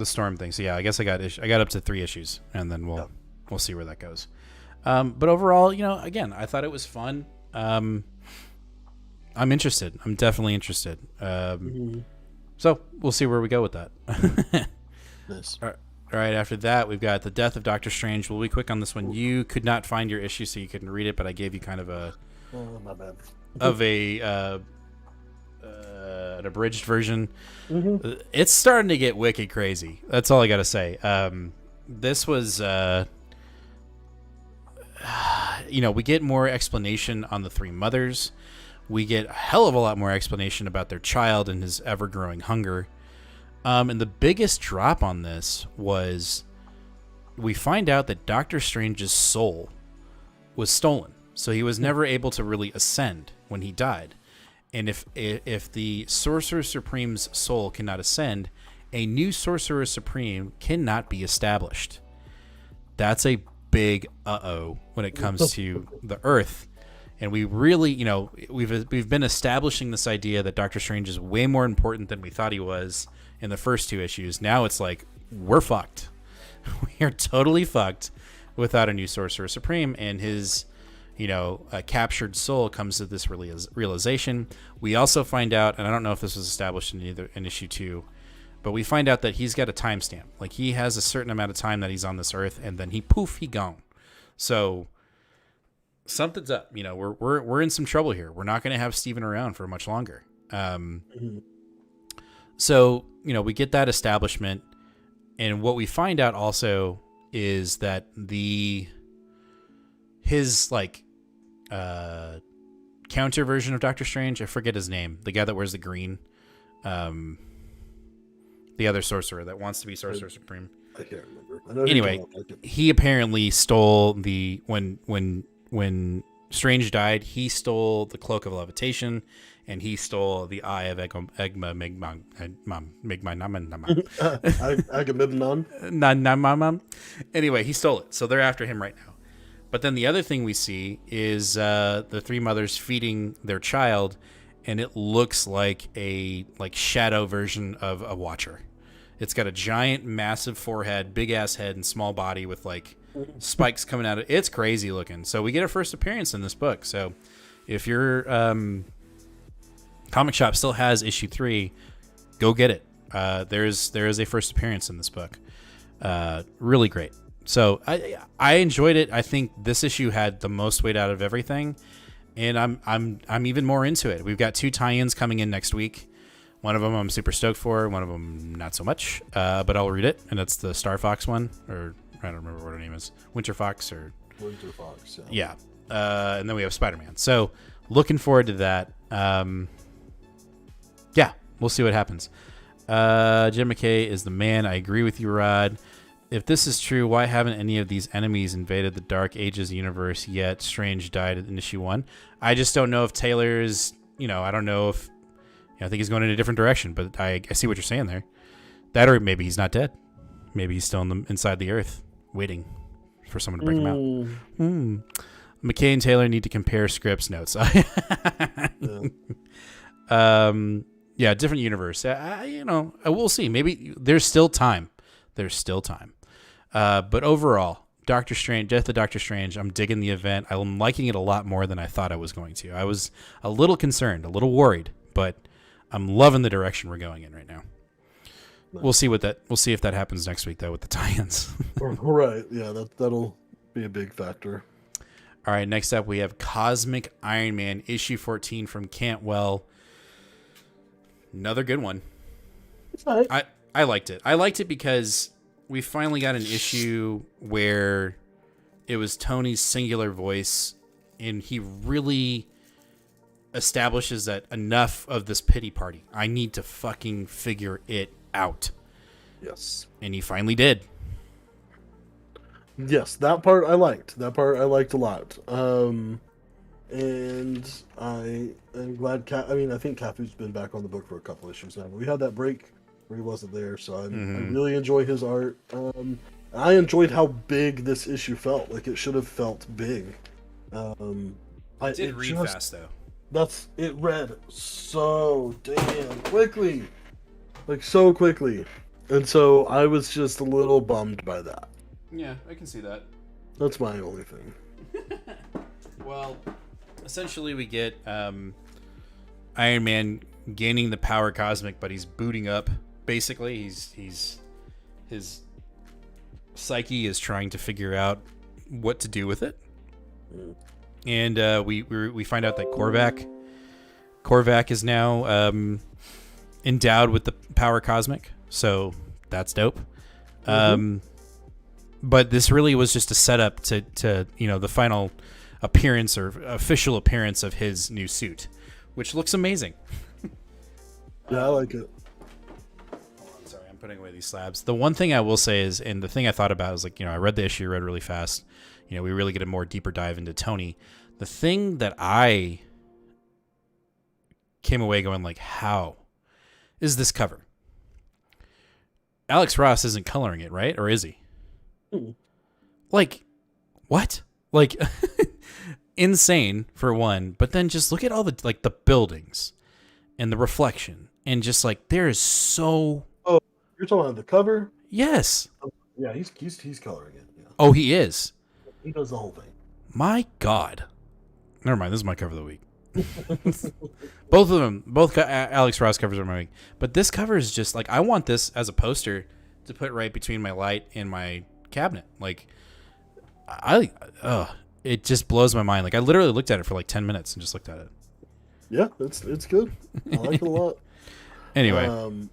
Storm thing. So yeah, I guess I got up to 3 issues, and then we'll see where that goes. But overall, again, I thought it was fun. I'm interested. I'm definitely interested. So we'll see where we go with that. Nice. All right. After that, we've got The Death of Doctor Strange. We'll be quick on this one. You could not find your issue, so you couldn't read it, but I gave you kind of my bad. Of an abridged version. It's starting to get wicked crazy. That's all I got to say. This was, we get more explanation on the 3 mothers. We get a hell of a lot more explanation about their child and his ever-growing hunger. And the biggest drop on this was we find out that Doctor Strange's soul was stolen. So he was never able to really ascend when he died. And if the Sorcerer Supreme's soul cannot ascend, a new Sorcerer Supreme cannot be established. That's a big uh-oh when it comes to the Earth. And we really, we've been establishing this idea that Doctor Strange is way more important than we thought he was in the first 2 issues. Now it's like, we're fucked. We are totally fucked without a new Sorcerer Supreme, and his, captured soul comes to this realization. We also find out, and I don't know if this was established in issue 2, but we find out that he's got a timestamp. Like, he has a certain amount of time that he's on this Earth, and then he gone. So something's up. We're in some trouble here. We're not going to have Steven around for much longer. So, we get that establishment, and what we find out also is that his counter version of Doctor Strange, I forget his name, the guy that wears the green, the other sorcerer that wants to be Sorcerer Supreme. I can't remember. Anyway, he apparently stole when Strange died, he stole the Cloak of Levitation, and he stole the Eye of Agamemnon. Anyway, he stole it, so they're after him right now. But then the other thing we see is the 3 mothers feeding their child, and it looks like a shadow version of a Watcher. It's got a giant, massive forehead, big ass head, and small body with spikes coming out of it. It's crazy looking. So we get our first appearance in this book. So if your comic shop still has issue 3, go get it. There is a first appearance in this book. Really great. So I enjoyed it. I think this issue had the most weight out of everything, and I'm even more into it. We've got 2 tie-ins coming in next week. One of them I'm super stoked for. One of them not so much. But I'll read it, and that's the Star Fox one, or I don't remember what her name is. Winter Fox or Winter Fox. Yeah. And then we have Spider-Man. So looking forward to that. Yeah, we'll see what happens. Jim McKay is the man. I agree with you, Rod. If this is true, why haven't any of these enemies invaded the Dark Ages universe yet? Strange died in issue 1. I just don't know if Taylor's, I don't know if, I think he's going in a different direction, but I see what you're saying there. That, or maybe he's not dead. Maybe he's still inside the Earth, waiting for someone to break him out. McKay and Taylor need to compare scripts notes. Yeah, different universe. We'll see. Maybe there's still time. But overall, Doctor Strange, Death of Doctor Strange, I'm digging the event. I'm liking it a lot more than I thought I was going to. I was a little concerned, a little worried, but I'm loving the direction we're going in right now. Nice. We'll see if that happens next week though with the tie-ins. Right. Yeah, that'll be a big factor. All right, next up we have Cosmic Iron Man issue 14 from Cantwell. Another good one. Right. I liked it. I liked it because we finally got an issue where it was Tony's singular voice, and he really establishes that enough of this pity party. I need to fucking figure it out. Yes. And he finally did. Yes, that part I liked. That part I liked a lot. And I am glad. I think Cafu's been back on the book for a couple issues now. We had that break where he wasn't there, so I really enjoy his art. I enjoyed how big this issue felt. Like, it should have felt big. It did read fast though. It read so damn quickly, like so quickly, and so I was just a little bummed by that. Yeah, I can see that. That's my only thing. Well, essentially we get Iron Man gaining the power cosmic, but he's booting up. Basically, his psyche is trying to figure out what to do with it. And we find out that Korvac is now endowed with the power cosmic, so that's dope. But this really was just a setup to the final appearance or official appearance of his new suit, which looks amazing. Yeah, I like it. Hold on, sorry, I'm putting away these slabs. The one thing I will say is, and the thing I thought about is, like, I read the issue, read really fast. We really get a more deeper dive into Tony. The thing that I came away going, like, how is this cover? Alex Ross isn't coloring it, right? Or is he? Like, what? Like, insane for one, but then just look at all the, like, the buildings and the reflection, and just, like, there is so... Oh, you're talking about the cover? Yes. Yeah, he's coloring it. Yeah. Oh, he is? He does the whole thing. My God. Never mind, this is my cover of the week. Both of them, Alex Ross covers are my week. But this cover is just, like, I want this as a poster to put right between my light and my cabinet. Like, it just blows my mind. Like, I literally looked at it for like 10 minutes and just looked at it. Yeah, it's good. I like it a lot. Anyway.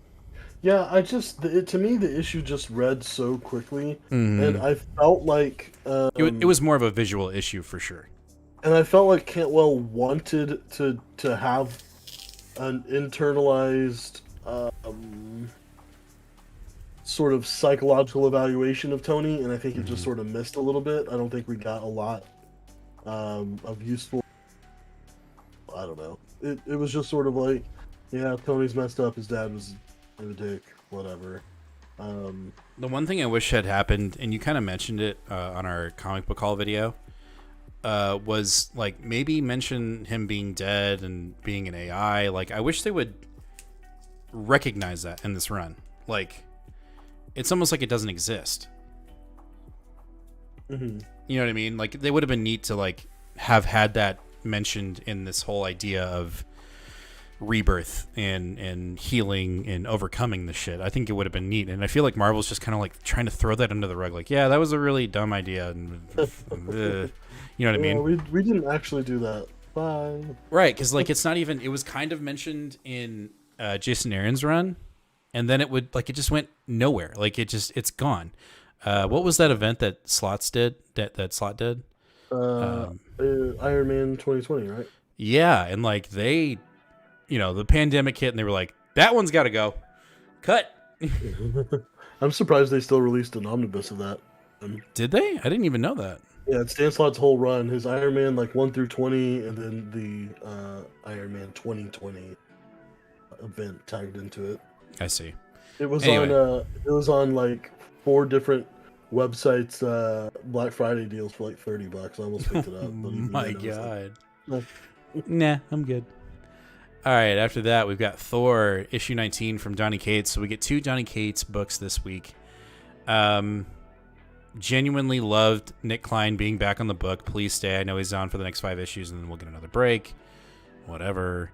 Yeah, to me the issue just read so quickly, and I felt like it was more of a visual issue for sure. And I felt like Cantwell wanted to have an internalized sort of psychological evaluation of Tony, and I think it just sort of missed a little bit. I don't think we got a lot of useful. I don't know. It was just sort of like, yeah, Tony's messed up. His dad was a dick. Whatever. The one thing I wish had happened, and you kind of mentioned it on our comic book haul video, was like maybe mention him being dead and being an AI. Like, I wish they would recognize that in this run. Like, it's almost like it doesn't exist. You know what I mean? Like, they would have been neat to, like, have had that mentioned in this whole idea of rebirth and healing and overcoming the shit. I think it would have been neat, and I feel like Marvel's just kind of like trying to throw that under the rug. Like, yeah, that was a really dumb idea, and you know what I mean? We didn't actually do that. Bye. Right, because like it's not even. It was kind of mentioned in Jason Aaron's run, and then it just went nowhere. Like, it's gone. What was that event that Slots did? That Slot did? Iron Man 2020, right? Yeah, and like they, the pandemic hit, and they were like, that one's got to go. Cut. I'm surprised they still released an omnibus of that. Did they? I didn't even know that. Yeah, it's Stan Slott's whole run. His Iron Man 1 through 20, and then the Iron Man 2020 event tagged into it. I see. It was on like 4 different websites, Black Friday deals for like $30. I almost picked it up. But My God. Like, nah, I'm good. All right, after that, we've got Thor, issue 19 from Johnny Cates. So we get 2 Johnny Cates books this week. Genuinely loved Nick Klein being back on the book. Please stay. I know he's on for the next 5 issues, and then we'll get another break. Whatever.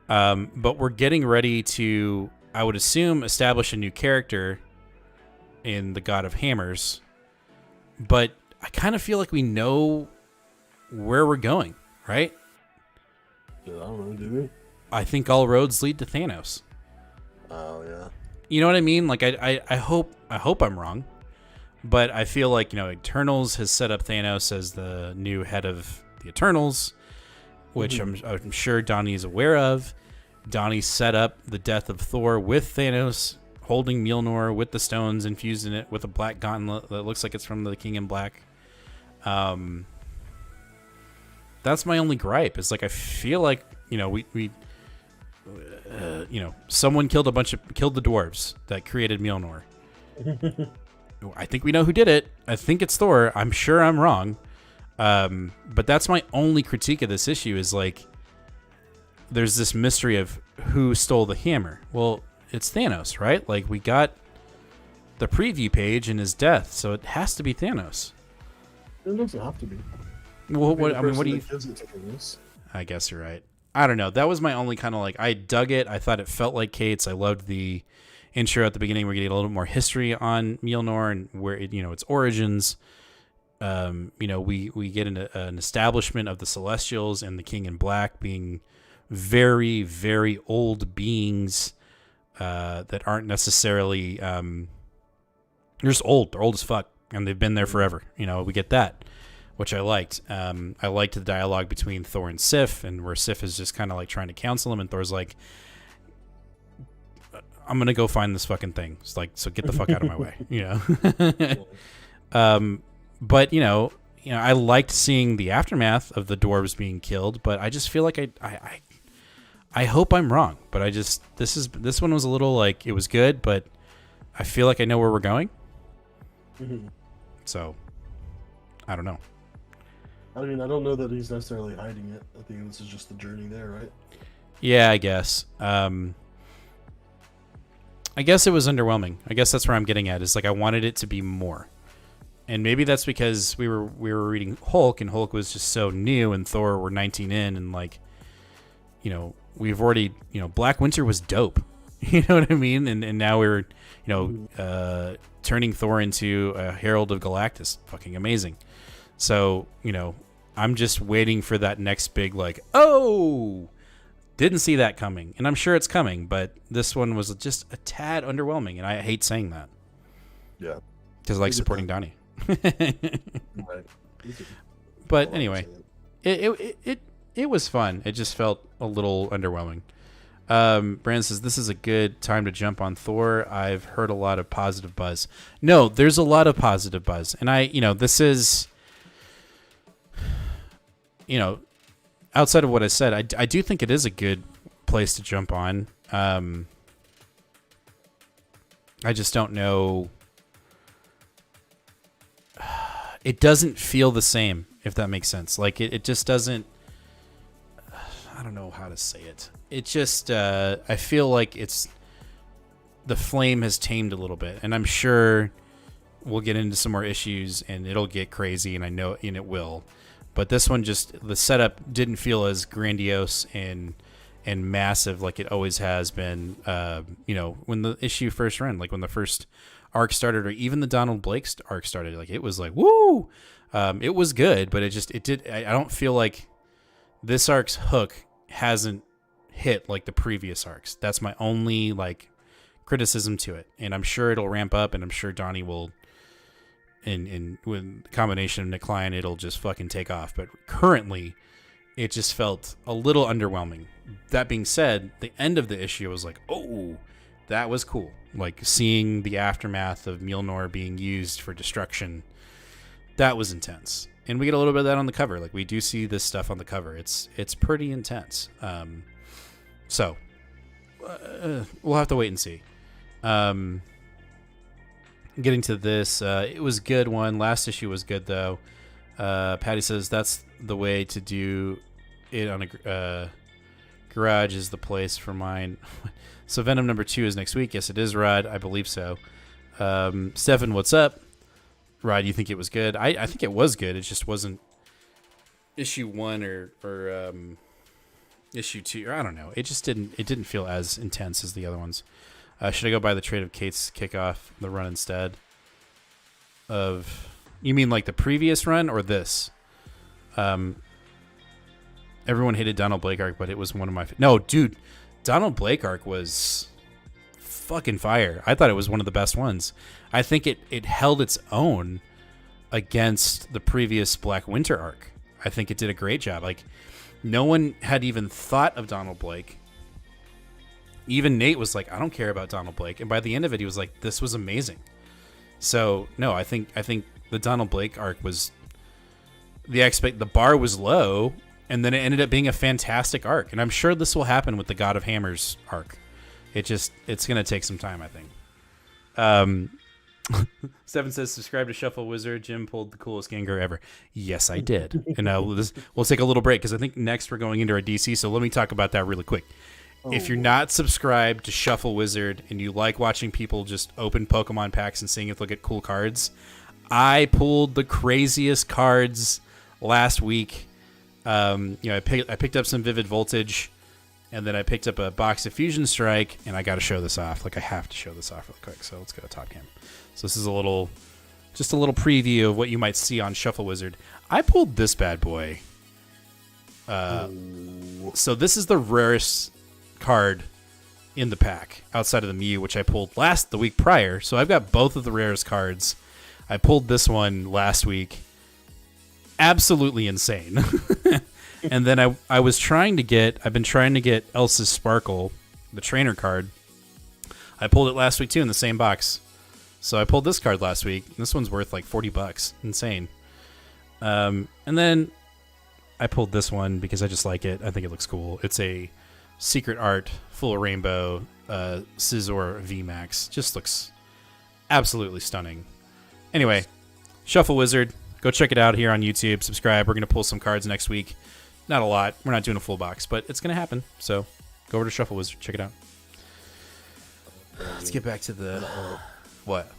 But we're getting ready to, I would assume, establish a new character in the God of Hammers. But I kind of feel like we know where we're going, right? I don't know, do we? I think all roads lead to Thanos. Oh yeah. You know what I mean? Like I hope I'm wrong, but I feel like Eternals has set up Thanos as the new head of the Eternals. which I'm sure Donnie is aware of. Donnie set up the death of Thor with Thanos holding Mjolnir with the stones infused in it with a black gauntlet that looks like it's from the King in Black. That's my only gripe. Is like I feel like we someone killed the dwarves that created Mjolnir. I think we know who did it. I think it's Thor. I'm sure I'm wrong. But that's my only critique of this issue is like there's this mystery of who stole the hammer. Well, it's Thanos, right? Like we got the preview page and his death, so it has to be Thanos. It doesn't have to be. Well, what do you? I guess you're right. I don't know. That was my only kind of like. I dug it. I thought it felt like Kate's. I loved the intro at the beginning. We're getting a little bit more history on Mjolnir and where its origins. We get an establishment of the Celestials and the King in Black being very, very old beings that aren't necessarily. They're just old. They're old as fuck, and they've been there forever. We get that, which I liked. I liked the dialogue between Thor and Sif, and where Sif is just kind of like trying to counsel him, and Thor's like, "I'm gonna go find this fucking thing." It's like, so get the fuck out of my way, But I liked seeing the aftermath of the dwarves being killed, but I just feel like I hope I'm wrong. But this one was a little like it was good, but I feel like I know where we're going. Mm-hmm. So I don't know. I mean, I don't know that he's necessarily hiding it. I think this is just the journey there, right? Yeah, I guess. I guess it was underwhelming. I guess that's where I'm getting at. Is like I wanted it to be more, and maybe that's because we were reading Hulk, and Hulk was just so new, and Thor were 19 in, and like, we've already, Black Winter was dope. You know what I mean? And now we're, turning Thor into a Herald of Galactus. Fucking amazing. So, I'm just waiting for that next big, like, oh, didn't see that coming. And I'm sure it's coming, but this one was just a tad underwhelming. And I hate saying that. Yeah. Because I like supporting Donnie. Right. But anyway, it was fun. It just felt a little underwhelming. Brandon says, this is a good time to jump on Thor. I've heard a lot of positive buzz. No, there's a lot of positive buzz. And this is, outside of what I said, I do think it is a good place to jump on. I just don't know. It doesn't feel the same, if that makes sense. Like it just doesn't. I don't know how to say it. It just, I feel like the flame has tamed a little bit, and I'm sure we'll get into some more issues and it'll get crazy, and I know, and it will. But this one the setup didn't feel as grandiose and massive like it always has been, when the issue first ran, like when the first arc started, or even the Donald Blake arc started, like it was like, woo! It was good, but I don't feel like this arc's hook hasn't hit like the previous arcs. That's my only like criticism to it, and I'm sure it'll ramp up, and I'm sure Donnie will, in with the combination of Nick Klein, it'll just fucking take off. But currently, it just felt a little underwhelming. That being said, the end of the issue was like, oh, that was cool. Like seeing the aftermath of Mjolnir being used for destruction, that was intense. And we get a little bit of that on the cover. Like we do see this stuff on the cover. It's pretty intense. So we'll have to wait and see. Getting to this, it was a good one. Last issue was good though. Patty says that's the way to do it on a garage is the place for mine. So Venom number 2 is next week. Yes, it is, Rod. I believe so. Stefan, what's up? Rod, you think it was good? I think it was good. It just wasn't issue 1 or issue 2. Or I don't know. It just didn't feel as intense as the other ones. Should I go buy the trade of Kate's kickoff, the run instead of? You mean like the previous run or this? Everyone hated Donald Blake arc, but it was one of my. No, dude, Donald Blake arc was fucking fire. I thought it was one of the best ones. I think it held its own against the previous Black Winter arc. I think it did a great job. Like No one had even thought of Donald Blake. Even Nate was like, I don't care about Donald Blake. And by the end of it, he was like, this was amazing. So, no, I think the Donald Blake arc was... The bar was low, and then it ended up being a fantastic arc. And I'm sure this will happen with the God of Hammers arc. It's going to take some time, I think. Stephen says, subscribe to Shuffle Wizard. Jim pulled the coolest Gengar ever. Yes, I did. And we'll take a little break because I think next we're going into our DC. So let me talk about that really quick. If you're not subscribed to Shuffle Wizard and you like watching people just open Pokemon packs and seeing if they'll get cool cards, I pulled the craziest cards last week. I picked up some Vivid Voltage, and then I picked up a box of Fusion Strike, and I got to show this off. Like, I have to show this off really quick. So let's go to Top Cam. So this is a little preview of what you might see on Shuffle Wizard. I pulled this bad boy. So this is the rarest card in the pack outside of the Mew, which I pulled the week prior. So I've got both of the rarest cards. I pulled this one last week. Absolutely insane. And then I've been trying to get Elsa's Sparkle, the trainer card. I pulled it last week too in the same box. So I pulled this card last week. This one's worth like $40. Insane. And then I pulled this one because I just like it. I think it looks cool. It's a secret art full of rainbow Scizor VMAX. Just looks absolutely stunning. Anyway, Shuffle Wizard. Go check it out here on YouTube. Subscribe. We're going to pull some cards next week. Not a lot. We're not doing a full box, but it's going to happen. So go over to Shuffle Wizard. Check it out. Let's get back to the... What?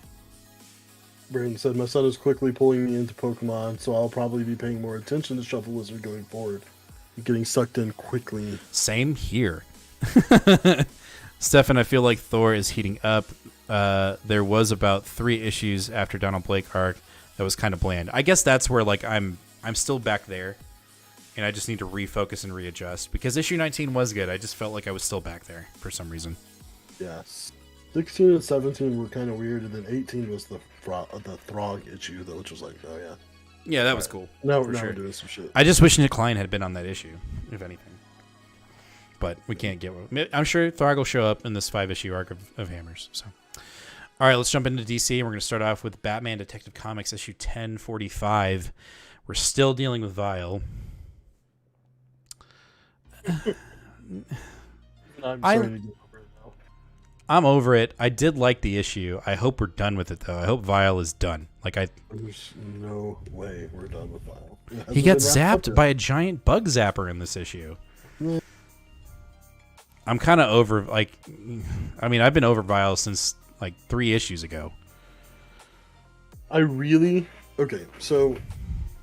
Brandon said, my son is quickly pulling me into Pokemon, so I'll probably be paying more attention to Shuffle Wizard going forward. Getting sucked in quickly. Same here. Stefan, I feel like Thor is heating up. There was about 3 issues after Donald Blake arc that was kind of bland. I guess that's where like I'm still back there, and I just need to refocus and readjust because issue 19 was good. I just felt like I was still back there for some reason. Yes. 16 and 17 were kind of weird, and then 18 was the Throg issue, though, which was like, oh yeah. Yeah, that was cool. Now we're doing some shit. I just wish Nick Klein had been on that issue, if anything. But we can't get one. I'm sure Throg will show up in this 5-issue arc of Hammers. So, all right, let's jump into DC, and we're going to start off with Batman Detective Comics issue 1045. We're still dealing with Vile. I'm over it. I did like the issue. I hope we're done with it, though. I hope Vile is done. There's no way we're done with Vile. He got zapped by a giant bug zapper in this issue. Yeah. I'm kind of over, I've been over Vile since, 3 issues ago. Okay, so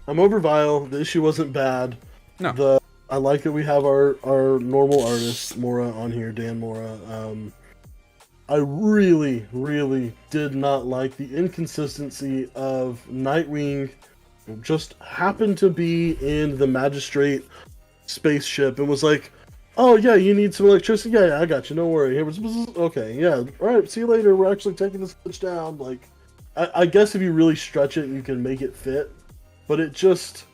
I'm over Vile. The issue wasn't bad. No. I like that we have our normal artist, Mora, on here, Dan Mora. I really, really did not like the inconsistency of Nightwing just happened to be in the Magistrate spaceship and was like, oh yeah, you need some electricity? Yeah, I got you, no worry. Okay, yeah, alright, see you later, we're actually taking this bitch down. I guess if you really stretch it, you can make it fit, but it just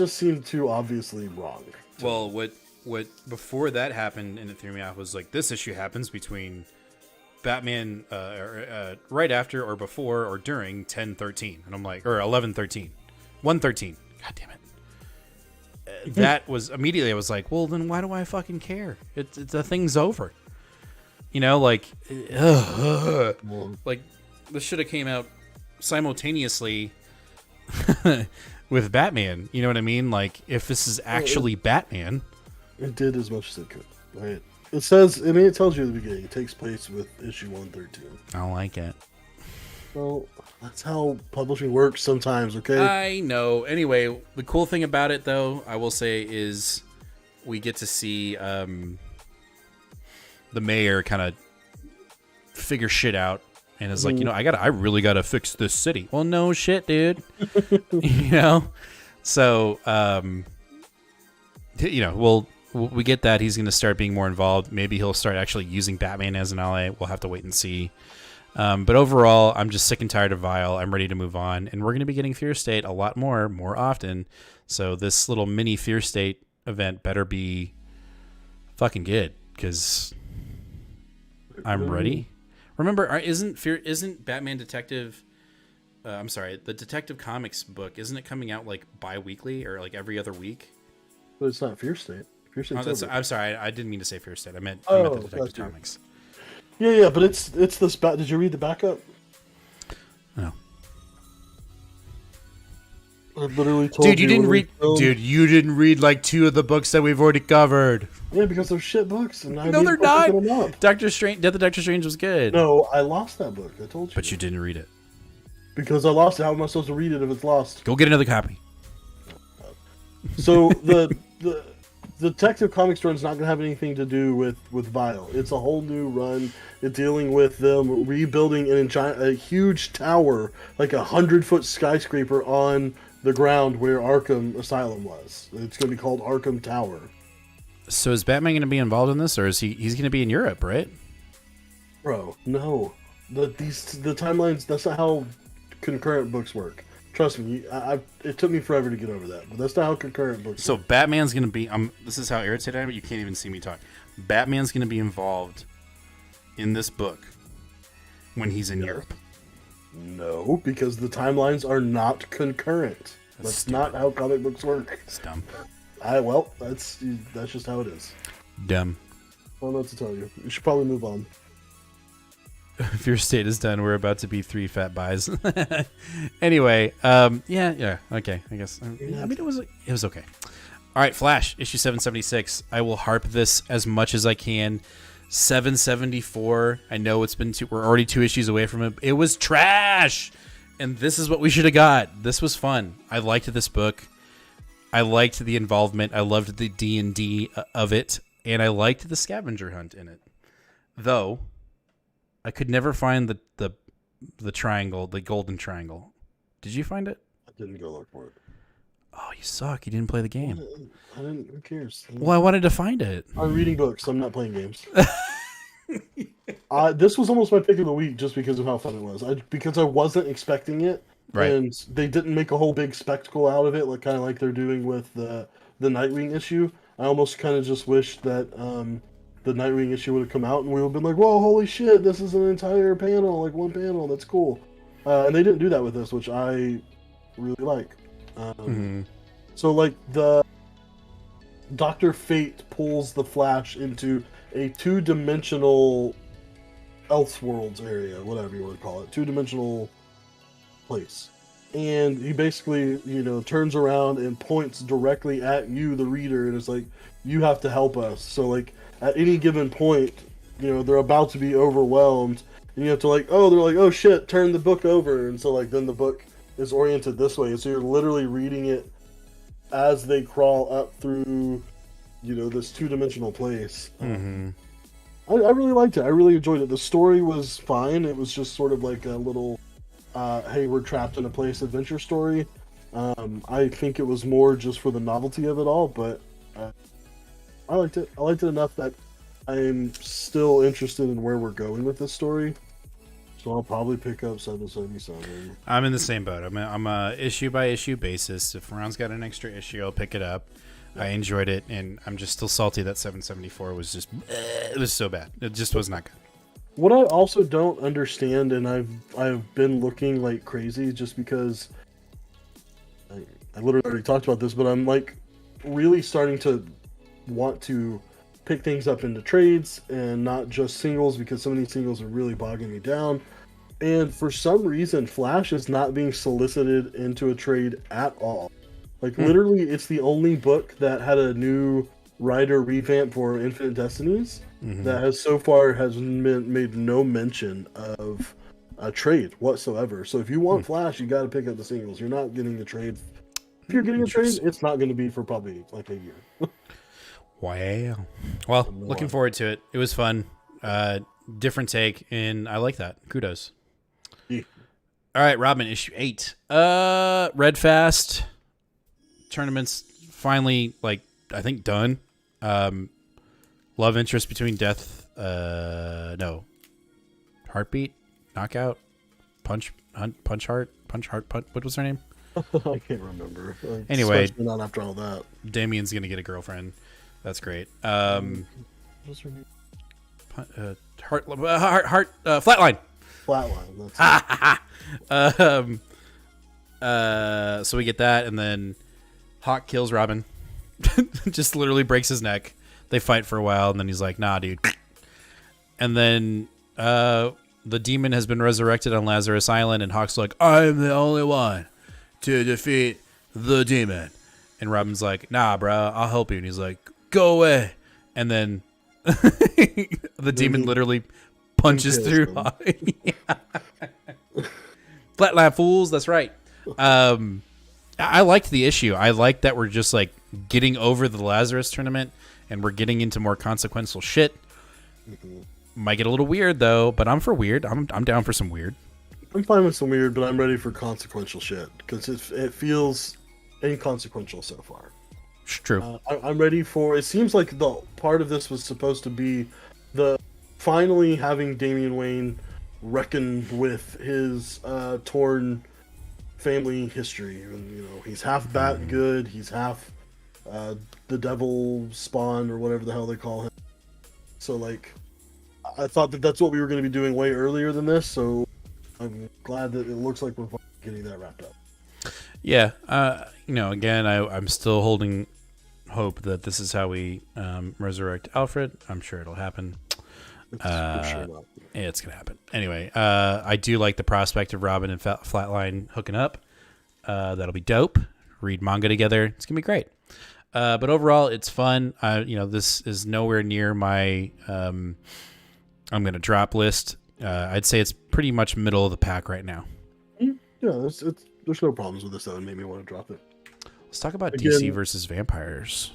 seemed too obviously wrong. Well, what before that happened and it threw me off was this issue happens between Batman right after or before or during 10-13, and I'm like, or 11-13, 113. God damn it! That was immediately I was like, well, then why do I fucking care? It's the thing's over. This should have came out simultaneously with Batman. You know what I mean? If this is actually Batman. It did as much as it could. Right? It says, it tells you at the beginning, it takes place with issue 113. I don't like it. Well, that's how publishing works sometimes, okay? I know. Anyway, the cool thing about it, though, I will say, is we get to see the mayor kind of figure shit out and is like, I really gotta fix this city. Well, no shit, dude. So, we get that he's going to start being more involved. Maybe he'll start actually using Batman as an ally. We'll have to wait and see. But overall, I'm just sick and tired of Vile. I'm ready to move on. And we're going to be getting Fear State a lot more often. So this little mini Fear State event better be fucking good, because I'm ready. Remember, isn't Batman Detective? I'm sorry, the Detective Comics book, isn't it coming out like bi-weekly or like every other week? But it's not Fear State. Fear State's over. I'm sorry, I didn't mean to say Fear State. I meant the Detective Comics. Yeah, but it's this. Did you read the backup? No. I literally told Dude, you didn't read like 2 of the books that we've already covered. Yeah, because they're shit books. And No, they're not. Doctor Strange, Death of Doctor Strange was good. No, I lost that book. I told you. But you didn't read it. Because I lost it. How am I supposed to read it if it's lost? Go get another copy. So the Detective Comics run is not going to have anything to do with Vile. It's a whole new run. It's dealing with them rebuilding a huge tower, like 100-foot skyscraper on the ground where Arkham Asylum was. It's going to be called Arkham Tower. So is Batman going to be involved in this, or is he's going to be in Europe, right? Bro, no. The timelines. That's not how concurrent books work. Trust me, it took me forever to get over that, but that's not how concurrent books So work. Batman's going to be... this is how irritated I am, but you can't even see me talk. Batman's going to be involved in this book when he's in Europe. No, because the timelines are not concurrent. That's not how comic books work. It's dumb. That's just how it is. Dumb. I don't know what to tell you. You should probably move on. If your state is done, we're about to be 3 fat buys. Anyway, yeah, okay, I guess. I mean, it was okay. All right, Flash, issue 776. I will harp this as much as I can. 774. I know it's been we're already 2 issues away from it. It was trash, and this is what we should have got. This was fun. I liked this book. I liked the involvement. I loved the D&D of it, and I liked the scavenger hunt in it. Though I could never find the triangle, the golden triangle. Did you find it? I didn't go look for it. Oh, you suck. You didn't play the game. I didn't. Who cares? Well, I wanted to find it. I'm reading books. I'm not playing games. This was almost my pick of the week just because of how fun it was. Because I wasn't expecting it, right. And they didn't make a whole big spectacle out of it, like kind of like they're doing with the Nightwing issue. I almost kind of just wish that the Nightwing issue would have come out and we would have been like, "Whoa, holy shit! This is an entire panel, like one panel. That's cool." And they didn't do that with this, which I really like. So like the Dr. Fate pulls the Flash into a 2-dimensional Elseworlds area, whatever you want to call it, 2-dimensional place. And he basically, turns around and points directly at you, the reader, and is like, you have to help us. So like at any given point, they're about to be overwhelmed, and you have to they're like, oh shit, turn the book over. And so like then the book is oriented this way, so you're literally reading it as they crawl up through, this 2-dimensional place. I really liked it. I really enjoyed it. The story was fine. It was just sort of like a little, hey, we're trapped in a place adventure story. I think it was more just for the novelty of it all, but I liked it. I liked it enough that I'm still interested in where we're going with this story. So I'll probably pick up 777. I'm in the same boat. I'm a issue by issue basis. If Ron's got an extra issue, I'll pick it up. Yeah. I enjoyed it, and I'm just still salty that 774 was just it was so bad. It just was not good. What I also don't understand, and I've been looking like crazy just because I literally already talked about this, but I'm like really starting to want to pick things up into trades and not just singles, because some of these singles are really bogging me down. And for some reason, Flash is not being solicited into a trade at all. Like literally, it's the only book that had a new writer revamp for Infinite Destinies that has so far made no mention of a trade whatsoever. So if you want Flash, you got to pick up the singles. You're not getting the trade. If you're getting a trade, it's not going to be for probably like a year. Wow. Well, looking forward to it. It was fun. Different take, and I like that. Kudos. Yeah. All right, Robin, issue 8. Red Fast tournaments finally, I think done. Love interest between Heartbeat, Knockout, Punch Heart. What was her name? I can't remember. Anyway, especially not after all that. Damien's gonna get a girlfriend. That's great. What's her name? Flatline. Flatline. So we get that, and then Hawk kills Robin. Just literally breaks his neck. They fight for a while, and then he's like, "Nah, dude." And then the demon has been resurrected on Lazarus Island, and Hawk's like, "I'm the only one to defeat the demon." And Robin's like, "Nah, bro, I'll help you." And he's like, "Go away." And then the demon literally punches through Hawk. Flatline fools, that's right. I liked the issue. I like that we're just like getting over the Lazarus tournament and we're getting into more consequential shit. Might get a little weird though, but I'm for weird. I'm down for some weird. I'm fine with some weird, but I'm ready for consequential shit because it feels inconsequential so far. It's true. I'm ready for. It seems like the part of this was supposed to be the finally having Damian Wayne reckon with his torn family history. And, you know, he's half bat good. He's half the devil spawn or whatever the hell they call him. So like, I thought that's what we were going to be doing way earlier than this. So I'm glad that it looks like we're getting that wrapped up. Yeah. You know, again, I'm still holding hope that this is how we resurrect Alfred. I'm sure it'll happen. It's gonna happen anyway. I do like the prospect of Robin and Flatline hooking up. That'll be dope. Read manga together. It's gonna be great. But overall, it's fun. You know, this is nowhere near my I'm gonna drop list. I'd say it's pretty much middle of the pack right now. Yeah, there's no problems with this that would make me want to drop it. Let's talk about DC versus vampires.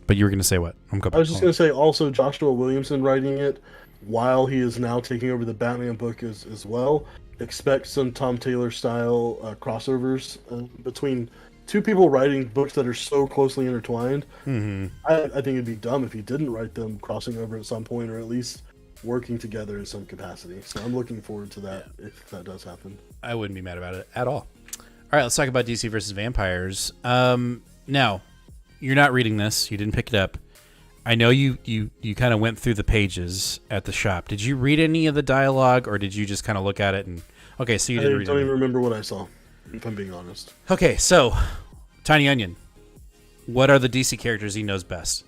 But you were going to say what? I was just going to say also Joshua Williamson writing it while he is now taking over the Batman book as well. Expect some Tom Taylor style crossovers between two people writing books that are so closely intertwined. Mm-hmm. I think it'd be dumb if he didn't write them crossing over at some point or at least working together in some capacity. So I'm looking forward to that if that does happen. I wouldn't be mad about it at all. All right, let's talk about DC versus vampires. Now, you're not reading this. You didn't pick it up. I know you kind of went through the pages at the shop. Did you read any of the dialogue, or did you just kind of look at it and... Okay, so you didn't read it. I don't even remember what I saw, if I'm being honest. Okay, so, Tiny Onion. What are the DC characters he knows best?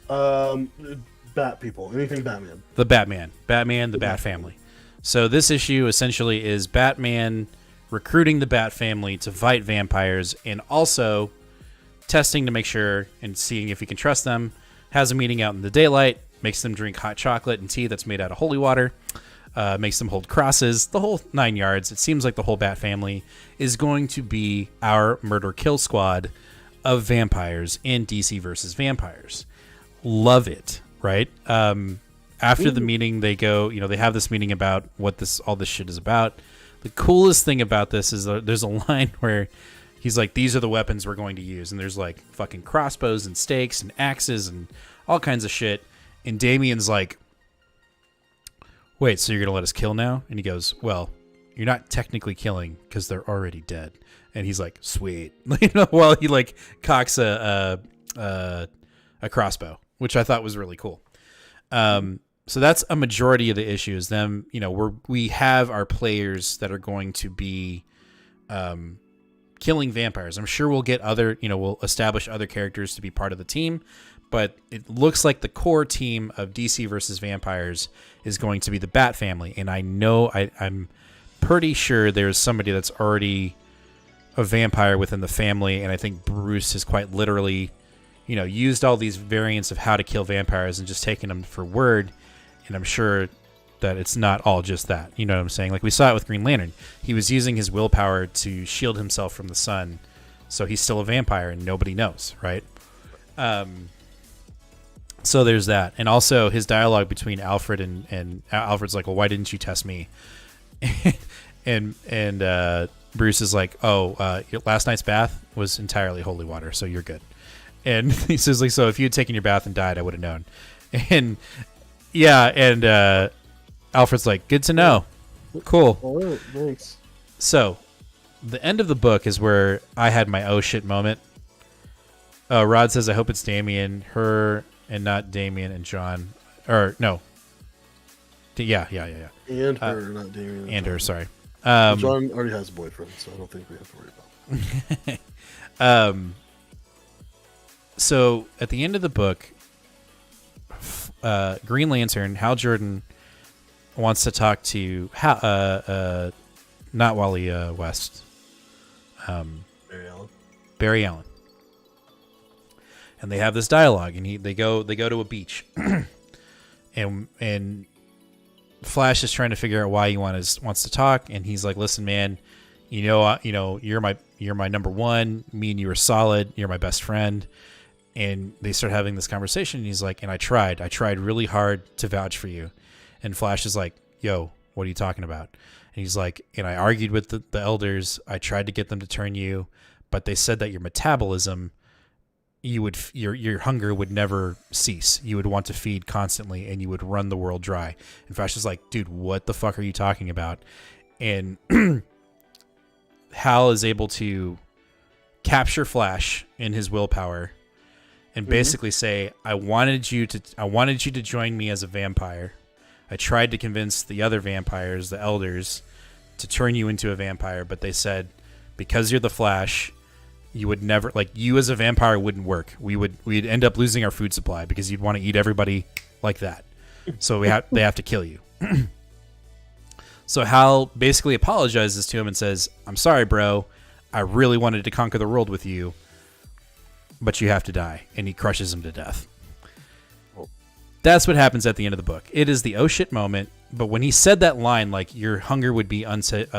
Bat people. Anything Batman. The Batman. Batman, the Bat Family. So this issue essentially is Batman recruiting the Bat Family to fight vampires and also testing to make sure and seeing if he can trust them. Has a meeting out in the daylight, makes them drink hot chocolate and tea that's made out of holy water, makes them hold crosses, the whole 9 yards. It seems like the whole Bat Family is going to be our murder-kill squad of vampires in DC versus vampires. Love it, right? After the meeting, they go, they have this meeting about what all this shit is about. The coolest thing about this is there's a line where he's like, these are the weapons we're going to use. And there's like fucking crossbows and stakes and axes and all kinds of shit. And Damien's like, wait, so you're going to let us kill now? And he goes, well, you're not technically killing because they're already dead. And he's like, sweet. While he like cocks a crossbow, which I thought was really cool. So that's a majority of the issues. Them, we have our players that are going to be killing vampires. I'm sure we'll get we'll establish other characters to be part of the team, but it looks like the core team of DC versus vampires is going to be the Bat Family. And I know I'm pretty sure there's somebody that's already a vampire within the family. And I think Bruce has quite literally, used all these variants of how to kill vampires and just taken them for word. And I'm sure that it's not all just that. You know what I'm saying? Like we saw it with Green Lantern. He was using his willpower to shield himself from the sun. So he's still a vampire and nobody knows, right? So there's that. And also his dialogue between Alfred and Alfred's like, well, why didn't you test me? and Bruce is like, last night's bath was entirely holy water, so you're good. And he says, like, so if you had taken your bath and died, I would have known. And Alfred's like, good to know. Cool. All right, thanks. So the end of the book is where I had my oh shit moment. Rod says, I hope it's Damien, her, and not Damien and John. Or, no. Yeah. And her, not Damien. And her, sorry. John already has a boyfriend, so I don't think we have to worry about it. So, at the end of the book, Green Lantern, Hal Jordan, wants to talk to not Wally West. Barry Allen. And they have this dialogue, and they go to a beach, and Flash is trying to figure out why he wants to talk, and he's like, "Listen, man, you're my number one. Me and you are solid. You're my best friend." And they start having this conversation, and he's like, "And I tried really hard to vouch for you." And Flash is like, "Yo, what are you talking about?" And he's like, "And I argued with the elders. I tried to get them to turn you, but they said that your metabolism." Your hunger would never cease. You would want to feed constantly, and you would run the world dry. And Flash is like, dude, what the fuck are you talking about? And Hal is able to capture Flash in his willpower and basically say, I wanted you to join me as a vampire. I tried to convince the other vampires, the elders, to turn you into a vampire, but they said, because you're the Flash, you would never, like, you as a vampire wouldn't work. We'd end up losing our food supply because you'd want to eat everybody like that. So they have to kill you. So Hal basically apologizes to him and says, I'm sorry, bro. I really wanted to conquer the world with you, but you have to die. And he crushes him to death. That's what happens at the end of the book. It is the oh shit moment. But when he said that line, like, your hunger would be what's the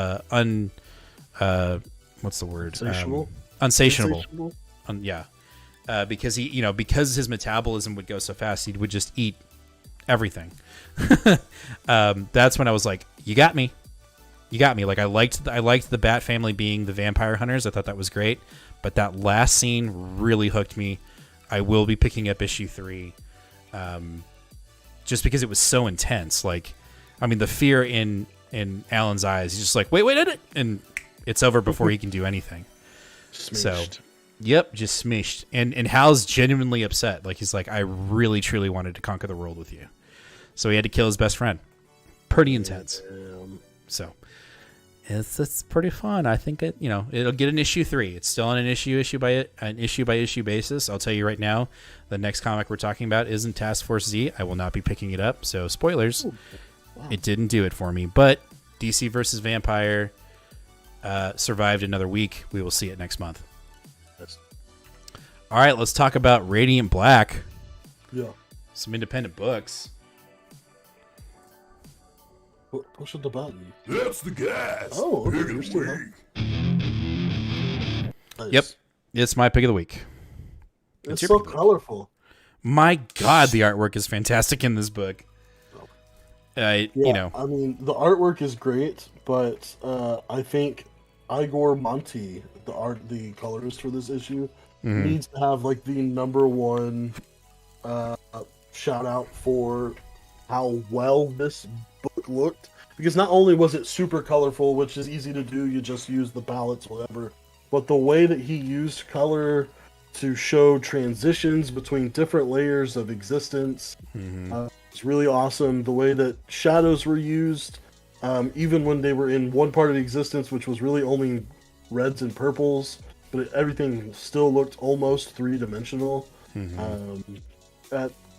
word? Insatiable. Unsatiable. Because because his metabolism would go so fast, he would just eat everything. That's when I was like, you got me. Like, I liked the Bat family being the vampire hunters. I thought that was great, but that last scene really hooked me. I will be picking up issue 3, just because it was so intense. Like, I mean, the fear in Alan's eyes. He's just like, wait, and it's over before he can do anything. Smished. So, yep, just smished. And Hal's genuinely upset. Like, he's like, I really, truly wanted to conquer the world with you. So he had to kill his best friend. Pretty intense. So it's pretty fun. I think it'll get an issue 3. It's still on an issue by issue basis. I'll tell you right now, the next comic we're talking about isn't Task Force Z. I will not be picking it up. So spoilers. Ooh, wow. It didn't do it for me. But DC versus Vampire survived another week. We will see it next month. Yes. All right, let's talk about Radiant Black. Yeah. Some independent books. Push the button. That's the gas. Oh, okay. Pick of the week. Nice. Yep, it's my pick of the week. It's so colorful. My God, the artwork is fantastic in this book. I mean, the artwork is great, but I think Igor Monti, the colorist for this issue, needs to have like the #1 shout out for how well this book looked. Because not only was it super colorful, which is easy to do, you just use the palettes, whatever, but the way that he used color to show transitions between different layers of existence, it's really awesome. The way that shadows were used, even when they were in one part of existence, which was really only reds and purples, but everything still looked almost three-dimensional.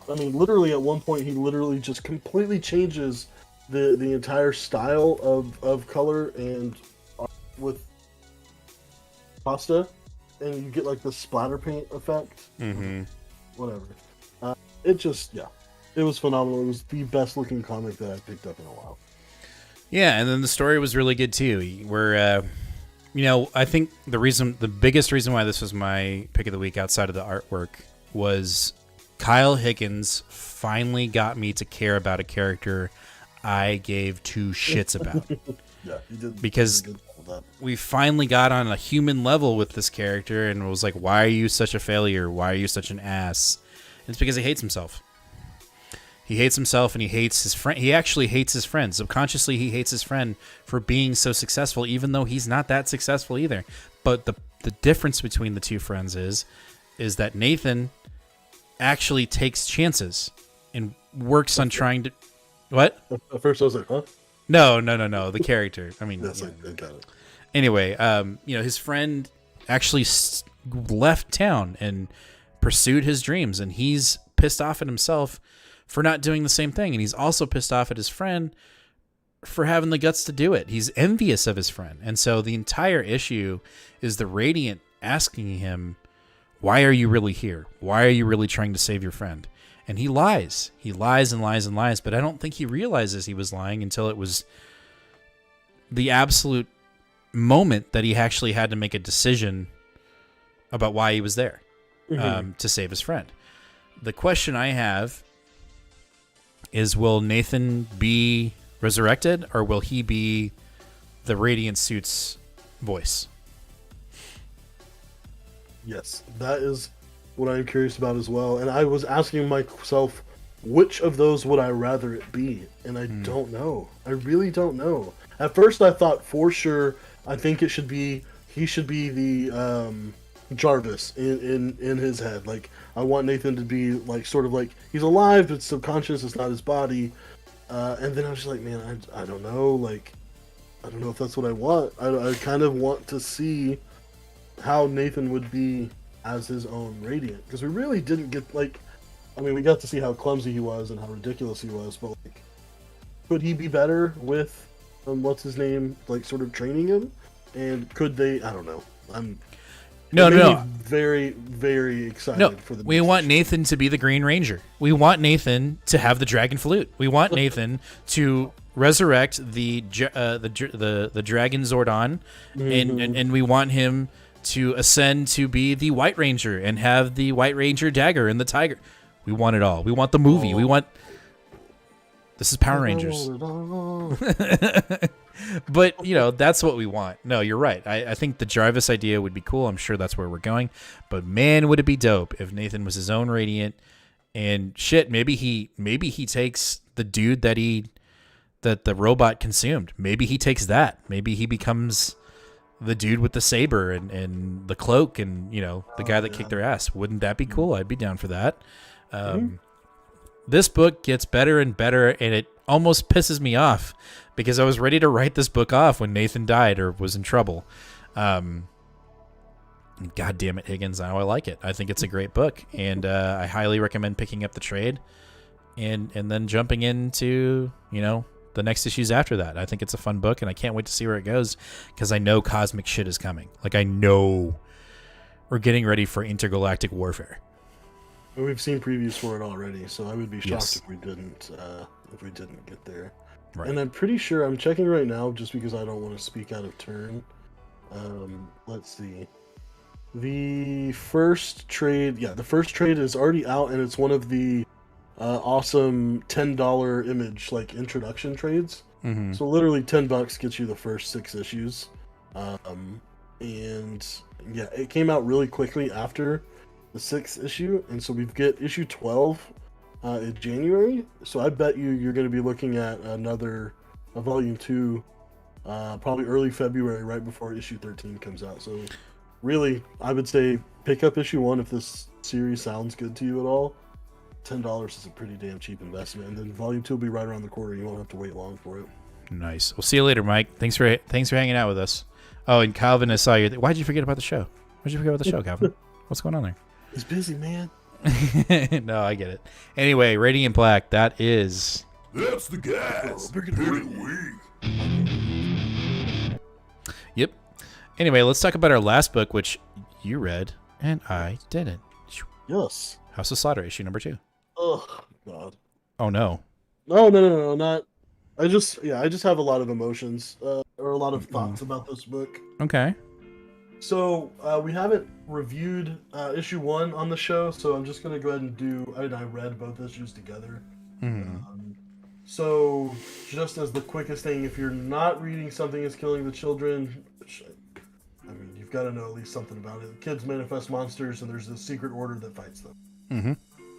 Literally at one point, he literally just completely changes the entire style of color and with pasta, and you get like the splatter paint effect. Whatever. It was phenomenal. It was the best looking comic that I picked up in a while. Yeah, and then the story was really good too. Where I think the biggest reason why this was my pick of the week outside of the artwork was Kyle Higgins finally got me to care about a character I gave 2 shits about. Yeah, he did. Because we finally got on a human level with this character, and it was like, why are you such a failure? Why are you such an ass? And it's because he hates himself. He hates himself and he hates his friend. He actually hates his friend. Subconsciously, he hates his friend for being so successful, even though he's not that successful either. But the difference between the two friends is that Nathan actually takes chances and works on trying to... What? At first I was like, huh? No. The character. I mean... That's I got it. Anyway, his friend actually left town and pursued his dreams, and he's pissed off at himself for not doing the same thing, and he's also pissed off at his friend for having the guts to do it. He's envious of his friend, and so the entire issue is the Radiant asking him, why are you really here? Why are you really trying to save your friend? And he lies. He lies and lies and lies, but I don't think he realizes he was lying until it was the absolute moment that he actually had to make a decision about why he was there, to save his friend. The question I have is, will Nathan be resurrected, or will he be the Radiant Suit's voice? Yes, that is what I'm curious about as well. And I was asking myself, which of those would I rather it be? And I don't know. I really don't know. At first I thought for sure, I think he should be the Jarvis in his head. Like, I want Nathan to be like, sort of like, he's alive but subconscious, it's not his body. And then I was just like, man, I don't know. Like, I don't know if that's what I want. I kind of want to see how Nathan would be as his own Radiant, because we really didn't get, like, I mean, we got to see how clumsy he was and how ridiculous he was, but like, could he be better with what's his name, like, sort of training him? And could they? I don't know. No. Very, very excited for the. We want Nathan to be the Green Ranger. We want Nathan to have the Dragon Flute. We want Nathan to resurrect the Dragon Zordon, and we want him to ascend to be the White Ranger and have the White Ranger dagger and the tiger. We want it all. We want the movie. We want. This is Power Rangers. But, that's what we want. No, you're right. I think the Jarvis idea would be cool. I'm sure that's where we're going. But man, would it be dope if Nathan was his own Radiant, and shit, maybe he takes the dude that the robot consumed. Maybe he takes that. Maybe he becomes the dude with the saber and the cloak and, the guy that kicked their ass. Wouldn't that be cool? I'd be down for that. This book gets better and better, and it almost pisses me off because I was ready to write this book off when Nathan died or was in trouble. God damn it, Higgins. Now I like it. I think it's a great book, and I highly recommend picking up the trade and then jumping into, the next issues after that. I think it's a fun book, and I can't wait to see where it goes because I know cosmic shit is coming. Like, I know we're getting ready for intergalactic warfare. We've seen previews for it already, so I would be shocked if we didn't get there. Right. And I'm pretty sure, I'm checking right now just because I don't want to speak out of turn. Let's see. The first trade is already out, and it's one of the awesome $10 image, like, introduction trades. Mm-hmm. So literally $10 gets you the first 6 issues. And yeah, it came out really quickly after the 6th issue, and so we get issue 12 in January. So I bet you're going to be looking at a volume 2 probably early February, right before issue 13 comes out. So really, I would say pick up issue 1 if this series sounds good to you at all. $10 is a pretty damn cheap investment, and then volume 2 will be right around the corner. You won't have to wait long for it. Nice. We'll see you later, Mike. Thanks for hanging out with us. Oh, and Calvin, I saw you. Why'd you forget about the show? Why'd you forget about the show, Calvin? What's going on there? He's busy, man. No, I get it. Anyway, Radiant Black, that's the gas. Pretty weak. Yep. Anyway, let's talk about our last book, which you read, and I didn't. Yes. House of Slaughter, issue number 2. Oh, God. Oh, no. No, not... I just have a lot of emotions, or a lot of thoughts about this book. Okay. So, we haven't reviewed issue 1 on the show, so I'm just going to go ahead and I read both issues together. Mm-hmm. So, just as the quickest thing, if you're not reading Something is Killing the Children, which, I mean, you've got to know at least something about it. Kids manifest monsters, and there's this secret order that fights them. Mm-hmm.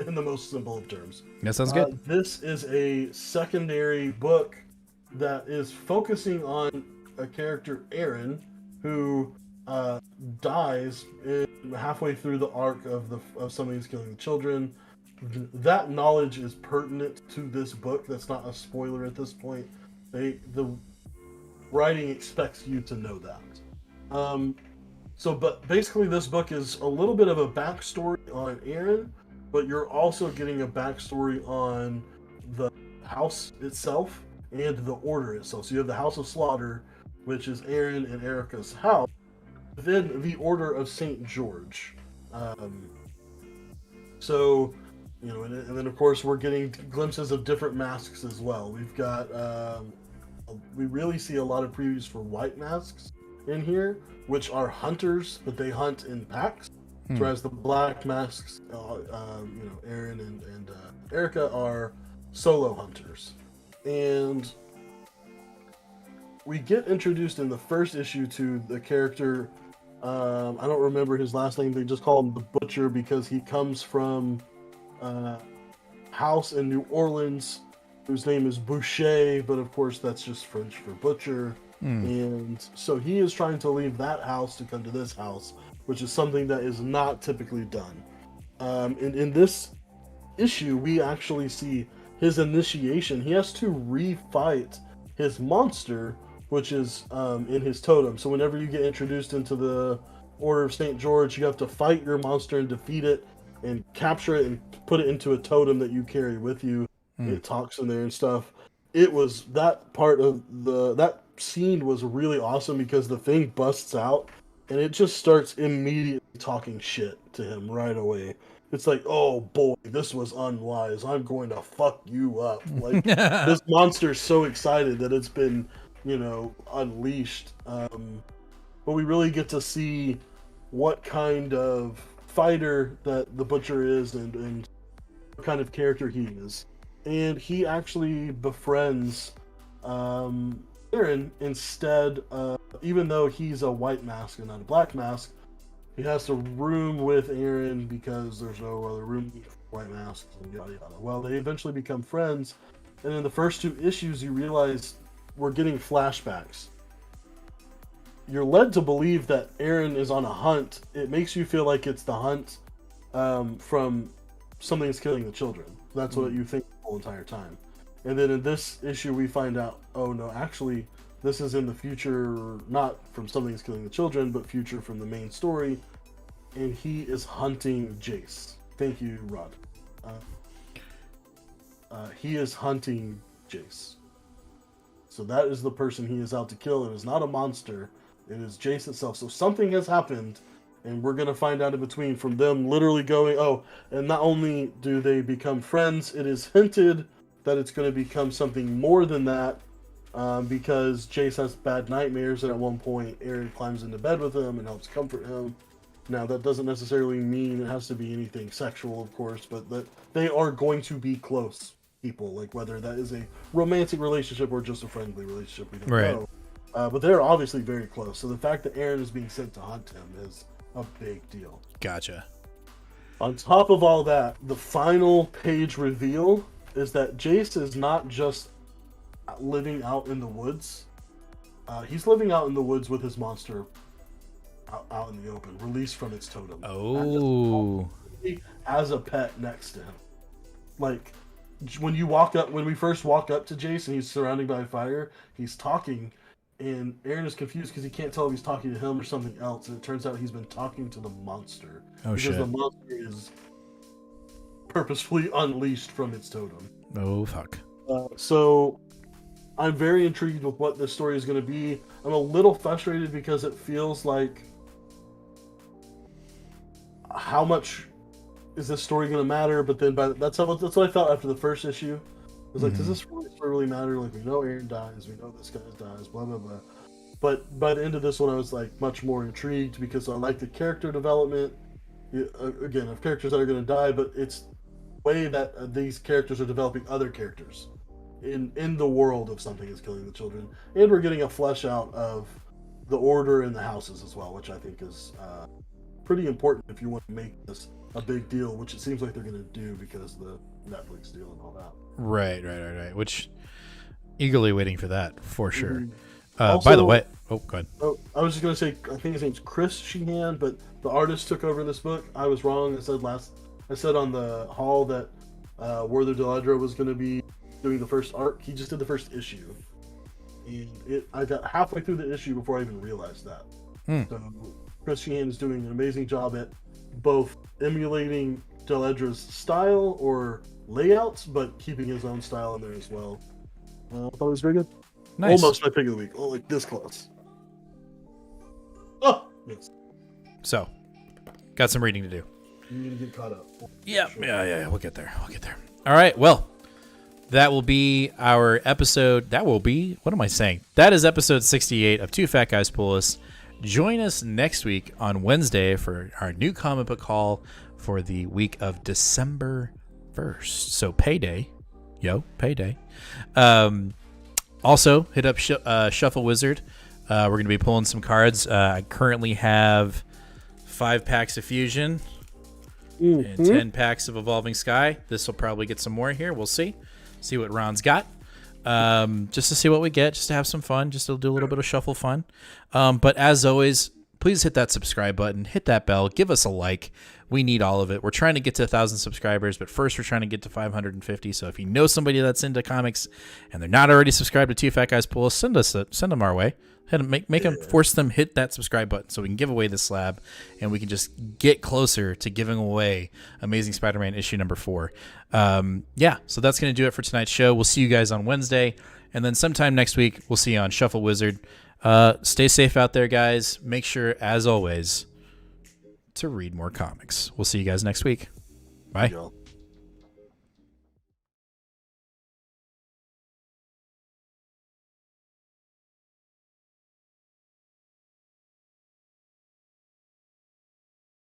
in the most simple of terms. That sounds good. This is a secondary book that is focusing on a character, Aaron, who dies halfway through the arc of Something's Killing the Children. That knowledge is pertinent to this book. That's not a spoiler at this point. The writing expects you to know that. But basically this book is a little bit of a backstory on Aaron, but you're also getting a backstory on the house itself and the order itself. So you have the House of Slaughter, which is Aaron and Erica's house, then the Order of St. George. And then of course we're getting glimpses of different masks as well. We've got, we really see a lot of previews for white masks in here, which are hunters, but they hunt in packs. Whereas the black masks, Aaron and Erica are solo hunters. And we get introduced in the first issue to the character, I don't remember his last name, they just call him the Butcher because he comes from house in New Orleans whose name is Boucher, but of course that's just French for butcher. And so he is trying to leave that house to come to this house, which is something that is not typically done. In this issue, we actually see his initiation. He has to refight his monster, which is in his totem. So whenever you get introduced into the Order of St. George, you have to fight your monster and defeat it and capture it and put it into a totem that you carry with you. It talks in there and stuff. It was that part of that scene was really awesome because the thing busts out and it just starts immediately talking shit to him right away. It's like, oh boy, this was unwise. I'm going to fuck you up. Like, this monster's so excited that it's been, unleashed. But we really get to see what kind of fighter that the Butcher is and what kind of character he is. And he actually befriends Aaron instead, even though he's a white mask and not a black mask. He has to room with Aaron because there's no other room for white masks and yada yada. Well, they eventually become friends, and in the first 2 issues, you realize we're getting flashbacks. You're led to believe that Aaron is on a hunt. It makes you feel like it's the hunt from Something's Killing the Children. That's what you think the whole entire time. And then in this issue, we find out, oh no, actually, this is in the future, not from Something's Killing the Children, but future from the main story. And he is hunting Jace. Thank you, Rod. He is hunting Jace. So that is the person he is out to kill. It is not a monster. It is Jace itself. So something has happened, and we're going to find out in between from them literally going, oh, and not only do they become friends, it is hinted that it's going to become something more than that. Because Jace has bad nightmares, and at one point Aaron climbs into bed with him and helps comfort him. Now, that doesn't necessarily mean it has to be anything sexual, of course, but that they are going to be close people, like whether that is a romantic relationship or just a friendly relationship, we don't know. But they're obviously very close, so the fact that Aaron is being sent to hunt him is a big deal. Gotcha. On top of all that, the final page reveal is that Jace is not just living out in the woods. He's living out in the woods with his monster out in the open, released from its totem. Oh. As a pet next to him. Like, when we first walk up to Jace and he's surrounded by fire, he's talking, and Aaron is confused because he can't tell if he's talking to him or something else, and it turns out he's been talking to the monster. Oh, shit. Because the monster is purposefully unleashed from its totem. Oh, fuck. So I'm very intrigued with what this story is going to be. I'm a little frustrated because it feels like, how much is this story going to matter? But then that's what I felt after the first issue. It was like, does this really matter? Like, we know Aaron dies, we know this guy dies, blah blah blah. But by the end of this one, I was like much more intrigued because I like the character development. Again, of characters that are going to die, but it's the way that these characters are developing other characters in the world of Something is Killing the Children, and we're getting a flesh out of the Order and the houses as well, which I think is pretty important if you want to make this a big deal, which it seems like they're going to do because of the Netflix deal and all that. Right. Which eagerly waiting for that for sure. Also, by the way, go ahead. Oh, I was just going to say, I think his name's Chris Sheehan, but the artist took over this book. I was wrong. I said on the hall that Werther Dell'Edera was going to be doing the first arc. He just did the first issue. And I got halfway through the issue before I even realized that. So Chris Sheehan is doing an amazing job at both emulating Dell'Edera's style or layouts, but keeping his own style in there as well. I thought it was very good. Nice. Almost my pick of the week. Oh, like this close. Oh, yes. So, got some reading to do. You need to get caught up. Yeah. We'll get there. All right. Well, that will be our episode. What am I saying? That is episode 68 of Two Fat Guys Pull Us. Join us next week on Wednesday for our new comic book haul for the week of December 1st. So payday. Payday. Also, hit up Shuffle Wizard. We're going to be pulling some cards. I currently have 5 packs of Fusion and 10 packs of Evolving Sky. This will probably get some more here. We'll see what Ron's got. Just to see what we get, just to have some fun, just to do a little bit of shuffle fun. But as always, please hit that subscribe button, hit that bell, give us a like. We need all of it. We're trying to get to 1,000 subscribers, but first we're trying to get to 550. So if you know somebody that's into comics and they're not already subscribed to Two Fat Guys Pull Us, send them our way. Make them, force them, hit that subscribe button so we can give away the slab and we can just get closer to giving away Amazing Spider-Man issue number 4. So that's going to do it for tonight's show. We'll see you guys on Wednesday, and then sometime next week we'll see you on Shuffle Wizard. Stay safe out there, guys. Make sure, as always, to read more comics. We'll see you guys next week. Bye.